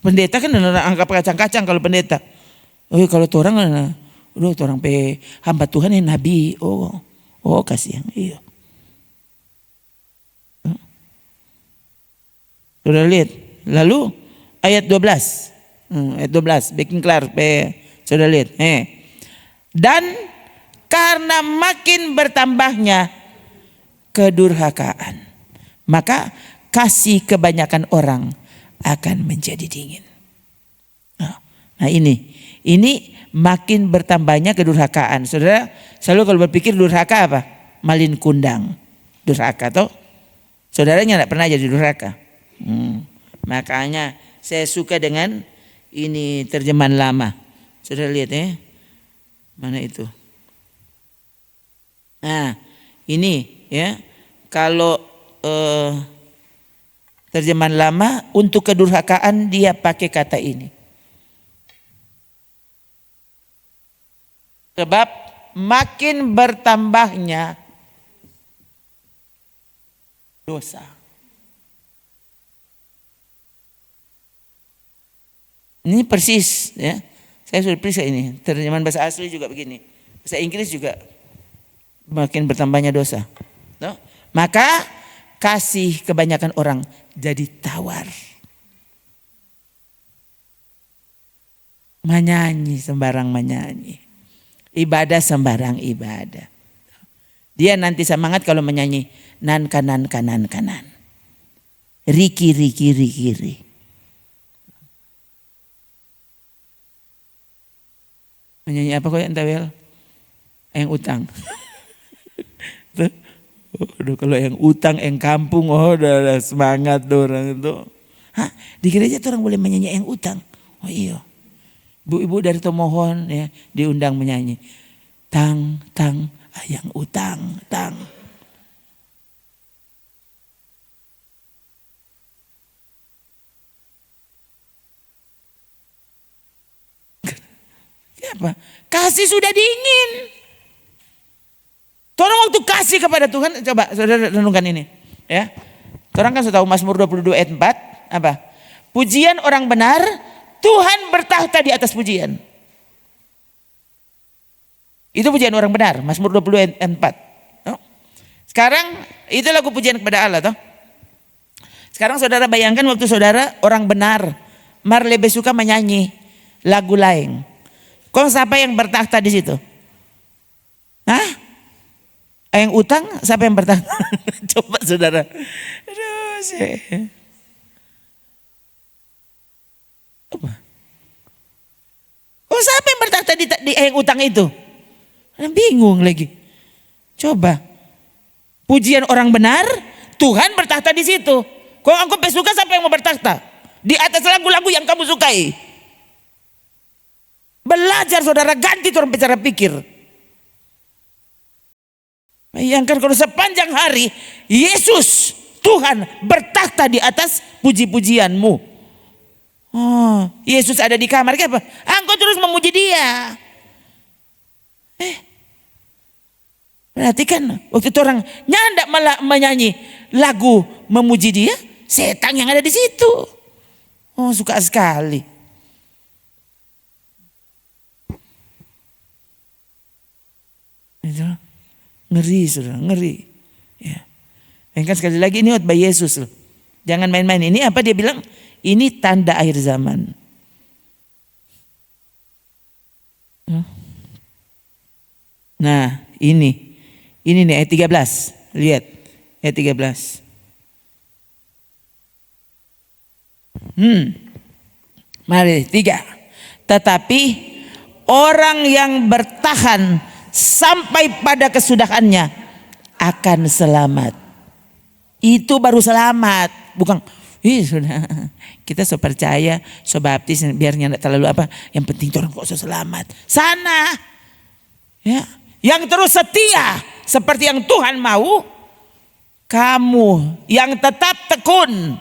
Pendeta kan anggap kacang-kacang kalau pendeta. Kalau orang hamba Tuhan yang nabi. Kasihan. Iya. Sudah lihat. Lalu ayat 12. Ayat 12, bikin kelar. Sudah lihat. Dan karena makin bertambahnya kedurhakaan, maka kasih kebanyakan orang akan menjadi dingin. Nah ini makin bertambahnya kedurhakaan. Saudara selalu kalau berpikir durhaka apa? Malin kundang. Durhaka toh. Saudaranya tidak pernah jadi durhaka. Makanya saya suka dengan ini terjemahan lama. Saudara lihat ya. Mana itu? Nah ini ya. Kalau terjemahan lama untuk kedurhakaan dia pakai kata ini. Sebab makin bertambahnya dosa. Ini persis ya. Saya sudah periksa ini. Terjemahan bahasa asli juga begini. Bahasa Inggris juga makin bertambahnya dosa. No? Maka kasih kebanyakan orang jadi tawar. Menyanyi sembarang menyanyi. Ibadah sembarang ibadah. Dia nanti semangat kalau menyanyi nan kanan kanan kanan. Riki riki riki riki. Menyanyi apa kok entah wel? Yang utang. Kalau yang utang, yang kampung, udah semangat tuh orang itu. Di gereja tuh orang boleh menyanyi yang utang. Oh iya. Ibu-ibu dari Tomohon ya diundang menyanyi. Tang tang yang utang tang. Apa? Kasih sudah dingin. Orang waktu kasih kepada Tuhan, coba saudara renungkan ini. Ya. Orang kan sudah tahu Mazmur 22 ayat 4. Apa? Pujian orang benar, Tuhan bertahta di atas pujian. Itu pujian orang benar, Mazmur 20 ayat 4. No? Sekarang itu lagu pujian kepada Allah. Toh? Sekarang saudara bayangkan waktu saudara orang benar, mar lebih suka menyanyi lagu lain. Kok siapa yang bertakhta di situ? Hah? Yang utang siapa yang bertakhta? Coba saudara. Aduh, apa? Kok siapa yang bertakhta di yang utang itu? Bingung lagi. Coba. Pujian orang benar, Tuhan bertakhta di situ. Kok engkau suka siapa yang mau bertakhta? Di atas lagu-lagu yang kamu sukai. Belajar saudara, ganti orang cara pikir. Bayangkan kalau sepanjang hari Yesus Tuhan bertakhta di atas puji-pujianmu. Oh, Yesus ada di kamar, apa? Engkau terus memuji dia. Perhatikan waktu itu orang nyandak malah menyanyi lagu memuji dia, setan yang ada di situ. Oh, suka sekali. Itu ngeri, saudara, ngeri. Ya. Kan sekali lagi ini khotbah Yesus loh. Jangan main-main. Ini apa dia bilang? Ini tanda akhir zaman. Nah, ini nih ayat 13. Lihat ayat 13. Mari 3. Tetapi orang yang bertahan sampai pada kesudahannya akan selamat. Itu baru selamat, bukan sudah kita so percaya, so baptis biarnya tidak terlalu apa, yang penting orang kok so selamat. Sana ya, yang terus setia seperti yang Tuhan mau, kamu yang tetap tekun.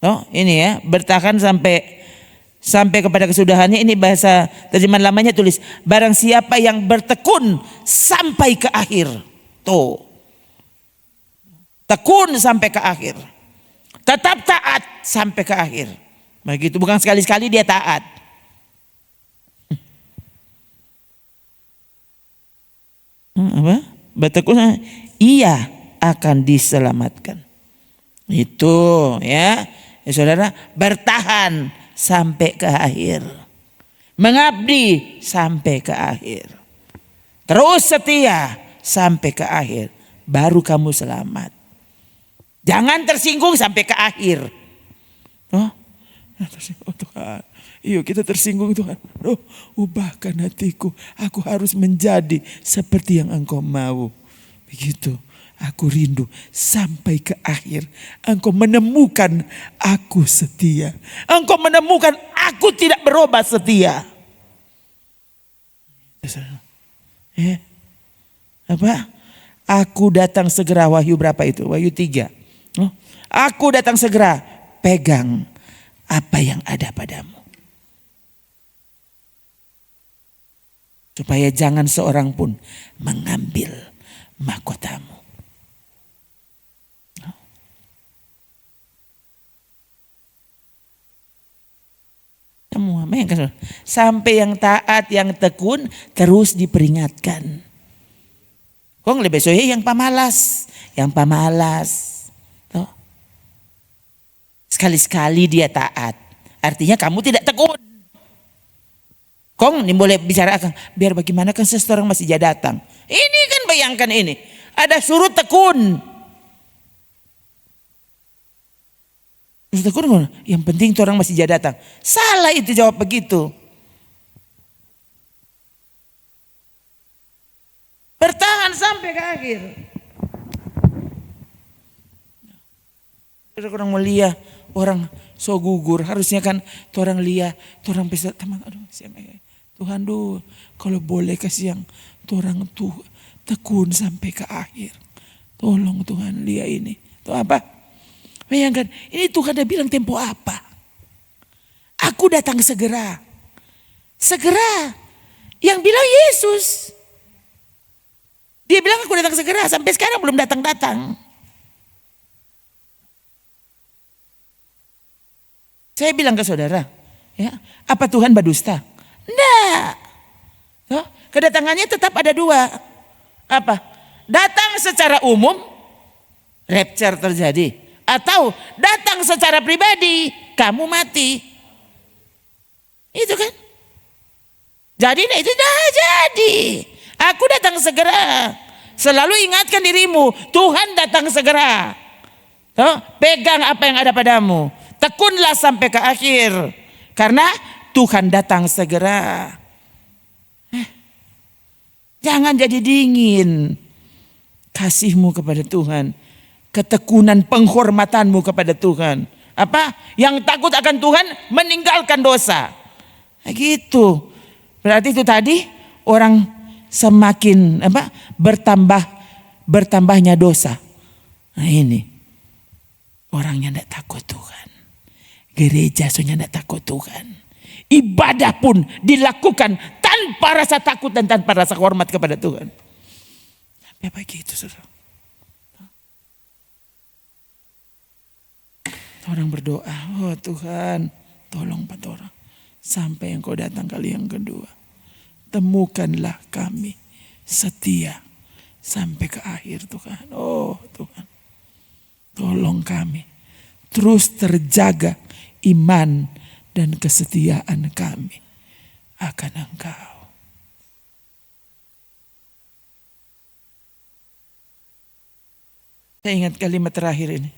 Oh, ini ya, bertahan sampai kepada kesudahannya. Ini bahasa terjemahan lamanya tulis barang siapa yang bertekun sampai ke akhir. Tuh. Tekun sampai ke akhir. Tetap taat sampai ke akhir. Begitu, bukan sekali-sekali dia taat. Apa? Bertekun, ia akan diselamatkan. Itu ya, saudara, bertahan sampai ke akhir. Mengabdi sampai ke akhir. Terus setia sampai ke akhir. Baru kamu selamat. Jangan tersinggung sampai ke akhir. Oh Tuhan. Iya, kita tersinggung Tuhan. Oh, ubahkan hatiku. Aku harus menjadi seperti yang Engkau mau. Begitu. Aku rindu sampai ke akhir. Engkau menemukan aku setia. Engkau menemukan aku tidak berubah setia. Apa? Aku datang segera, Wahyu berapa itu? Wahyu 3. Aku datang segera, pegang apa yang ada padamu. Supaya jangan seorang pun mengambil mahkotamu. Semua, sampai yang taat, yang tekun terus diperingatkan. Kong lebih soya yang pamalas. Tuh. Sekali-sekali dia taat, artinya kamu tidak tekun. Kong ini boleh bicara akan biar bagaimana kan seseorang masih datang. Ini kan bayangkan ini, ada suruh tekun. Tekun, yang penting itu orang masih datang. Salah itu jawab begitu. Bertahan sampai ke akhir. Orang mulia, orang so gugur, harusnya kan orang lihat, orang bisa teman, aduh Tuhan duh, kalau boleh kasih yang orang tuh tekun sampai ke akhir. Tolong Tuhan lihat ini. Tuh apa? Bayangkan, ini Tuhan ada bilang tempo apa? Aku datang segera. Segera. Yang bilang Yesus. Dia bilang aku datang segera. Sampai sekarang belum datang-datang. Saya bilang ke saudara. Ya, apa Tuhan berdusta? Enggak. Kedatangannya tetap ada dua. Apa? Datang secara umum. Rapture terjadi. Atau datang secara pribadi. Kamu mati. Itu kan. Jadi itu dah jadi. Aku datang segera. Selalu ingatkan dirimu. Tuhan datang segera. Pegang apa yang ada padamu. Tekunlah sampai ke akhir. Karena Tuhan datang segera. Jangan jadi dingin. Kasihmu kepada Tuhan. Ketekunan penghormatanmu kepada Tuhan. Apa? Yang takut akan Tuhan meninggalkan dosa. Nah, gitu. Berarti itu tadi orang semakin bertambahnya dosa. Nah ini. Orangnya tidak takut Tuhan. Gereja soalnya tidak takut Tuhan. Ibadah pun dilakukan tanpa rasa takut dan tanpa rasa hormat kepada Tuhan. Sampai begitu saudara. Orang berdoa, oh Tuhan tolong empat orang. Sampai engkau datang kali yang kedua. Temukanlah kami setia sampai ke akhir Tuhan. Oh Tuhan tolong kami. Terus terjaga iman dan kesetiaan kami akan Engkau. Saya ingat kalimat terakhir ini.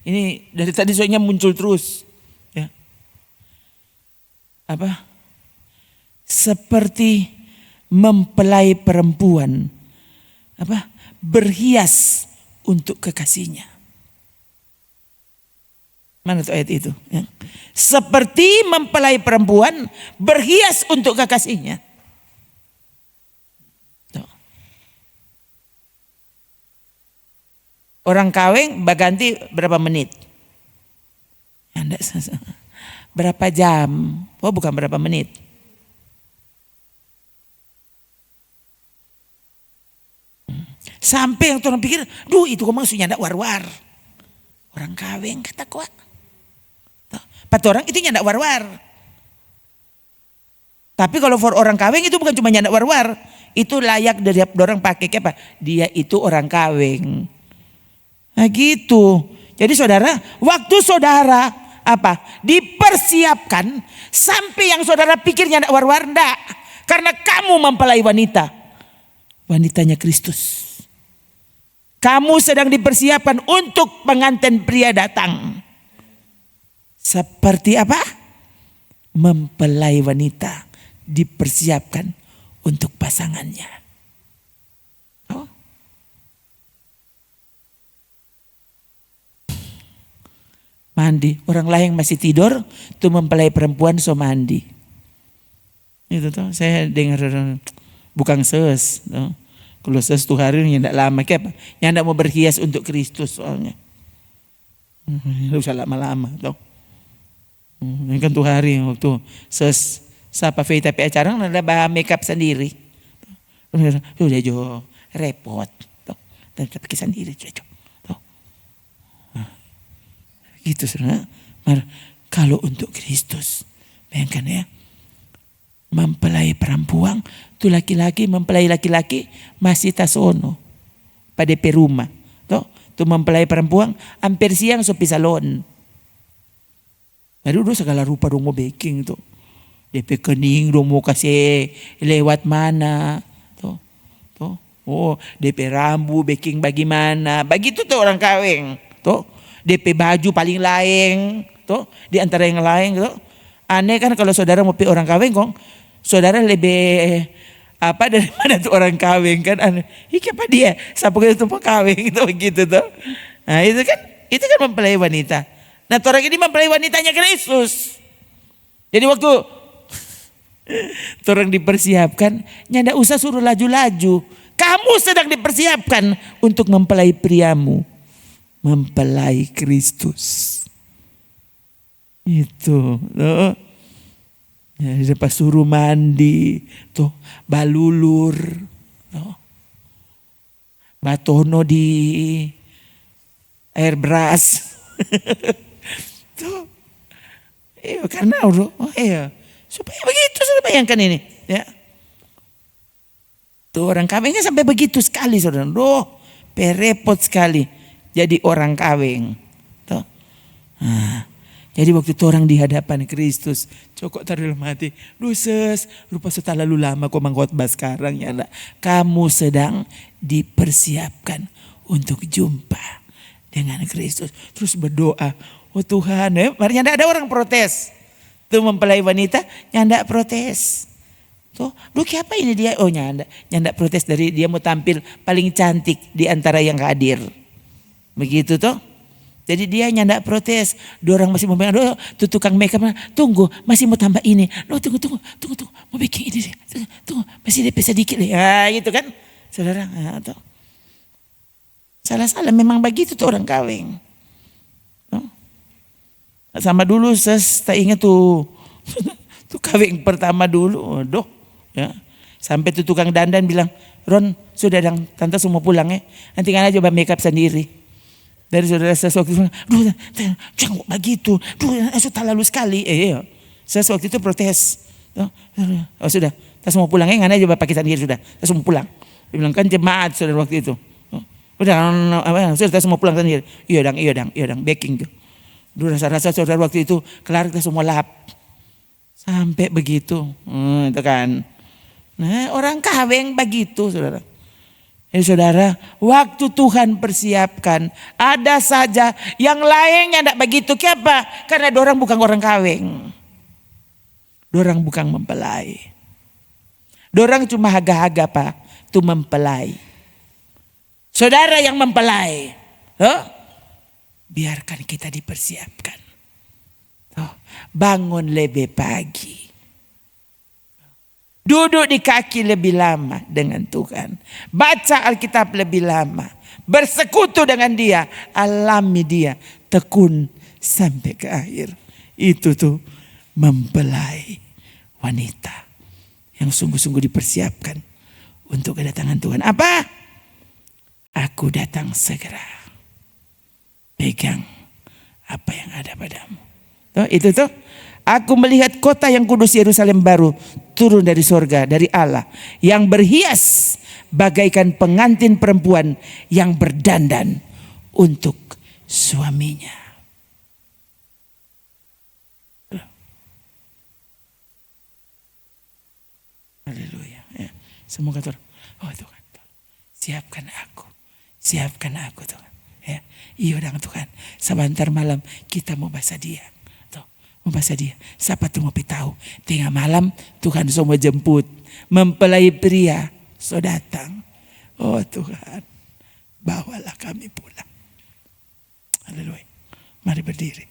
Ini dari tadi soalnya muncul terus. Ya. Apa? Seperti mempelai perempuan. Apa? Berhias untuk kekasihnya. Mana tuh ayat itu? Ya. Seperti mempelai perempuan berhias untuk kekasihnya. Tuh. Orang kawin berganti berapa menit? Berapa jam? Oh bukan berapa menit. Sampai yang orang pikir, duh itu kok maksudnya ndak war-war. Orang kawin kata kuat. Pat orang itu nyandak war-war. Tapi kalau for orang kawin itu bukan cuma nyandak war-war. Itu layak dari orang pakai apa? Dia itu orang kawin. Nah gitu. Jadi saudara, waktu saudara apa? Dipersiapkan sampai yang saudara pikirnya ndak war-war ndak. Karena kamu mempelai wanita. Wanitanya Kristus. Kamu sedang dipersiapkan untuk pengantin pria datang. Seperti apa? Mempelai wanita dipersiapkan untuk pasangannya. Oh. Mandi. Orang lain masih tidur, tuh mempelai perempuan so mandi. Itu tuh saya dengar bukan ses. Kalau ses tuh hari ini tidak lama, kayak apa? Yang tidak mau berhias untuk Kristus soalnya. Tidak usah lama-lama, tuh. Ini kan tuh hari waktu ses sapa Fei tapi acara ada bahan makeup sendiri. Udah jo repot, tuh. Dan pakai sendiri tuh. Gitu saudara. Kalau untuk Kristus, bayangkan ya. Mempelai perempuan, tuh laki-laki mempelai laki-laki masih tasono pada rumah. Tuh mempelai perempuan hampir siang sopi salon. Aduh segala rupa dong mau baking tuh. DP kening dong mau kasih lewat mana. Tuh. Oh DP rambu baking bagaimana. Begitu tuh orang kawin. Tuh DP baju paling lain. Tuh di antara yang lain tuh. Aneh kan kalau saudara mau pi orang kawin kok. Saudara lebih apa daripada tuh orang kawin kan. Aneh. Ih apa dia? Siapa kita tuh kawin gitu begitu tuh. Nah itu kan mempelai wanita. Nah orang ini mempelai wanitanya Kristus. Jadi waktu orang dipersiapkan, nyanda usah suruh laju-laju. Kamu sedang dipersiapkan untuk mempelai priamu. Mempelai Kristus. Itu. Loh. Ya, pas suruh mandi, tuh balulur, tuh. Batono di air beras. Tuh. Iya, karena iya. Supaya begitu, sudah bayangkan ini. Ya. Tuh orang kawengnya sampai begitu sekali saudara. Perepot sekali jadi orang kaweng. Tuh. Nah, jadi waktu itu orang di hadapan Kristus, cokok taruh dalam hati, ses, rupa sudah lalu lama kau mengkhotbah sekarang ya nak. Kamu sedang dipersiapkan untuk jumpa dengan Kristus. Terus berdoa, oh Tuhan, mari nyanda ada orang protes. Tuh mempelai wanita, nyanda protes. Tuh, apa ini dia? Oh nyanda protes dari dia mau tampil paling cantik di antara yang hadir. Begitu tuh. Jadi dia nyanda protes. Dua orang masih mau tuh tukang makeup, tunggu masih mau tambah ini. Tunggu. Mau bikin ini deh. Tunggu, masih DP sedikit deh. Ya gitu kan. Saudara, ya, tuh. Salah memang begitu tuh orang kaweng. Tuh. Sama dulu saya tak ingat tuh. Tuh kaweng pertama dulu. Ya. Sampai tuh tukang dandan bilang, Ron sudah dang, tante semua pulang ya. Nanti kan aja coba makeup sendiri. Dari saudara saya waktu itu, jangan begitu, sudah lalu sekali. Iya. Saya waktu itu protes. Oh sudah, kita semua pulang ya, nggak coba pakai sendiri sudah, kita semua pulang. Dia bilang kan jemaat saudara waktu itu. Udah, sudah kita semua pulang sendiri. Iya dang, backing tuh. Dulu rasa saudara waktu itu kelar kita semua lap. Sampai begitu, itu kan. Nah orang kaweng begitu saudara. Jadi saudara, waktu Tuhan persiapkan, ada saja yang lainnya tidak begitu. Kenapa? Karena dorang bukan orang kaweng. Dorang bukan mempelai. Dorang cuma haga-haga Pak, itu mempelai. Saudara yang mempelai, biarkan kita dipersiapkan. Bangun lebih pagi. Duduk di kaki lebih lama dengan Tuhan. Baca Alkitab lebih lama. Bersekutu dengan dia. Alami dia. Tekun sampai ke akhir. Itu tuh mempelai wanita. Yang sungguh-sungguh dipersiapkan. Untuk kedatangan Tuhan. Apa? Aku datang segera. Pegang apa yang ada padamu. Itu tuh. Aku melihat kota yang kudus Yerusalem baru turun dari sorga, dari Allah. Yang berhias bagaikan pengantin perempuan yang berdandan untuk suaminya. Haleluya. Ya. Semoga Tuhan, oh Tuhan, siapkan aku Tuhan. Ya. Iya dong Tuhan, sebentar malam kita mau bahasa dia. Membaca dia, siapa tuh mau tahu? Tengah malam Tuhan semua jemput, mempelai pria, so datang. Oh Tuhan, bawalah kami pulang. Haleluya. Mari berdiri.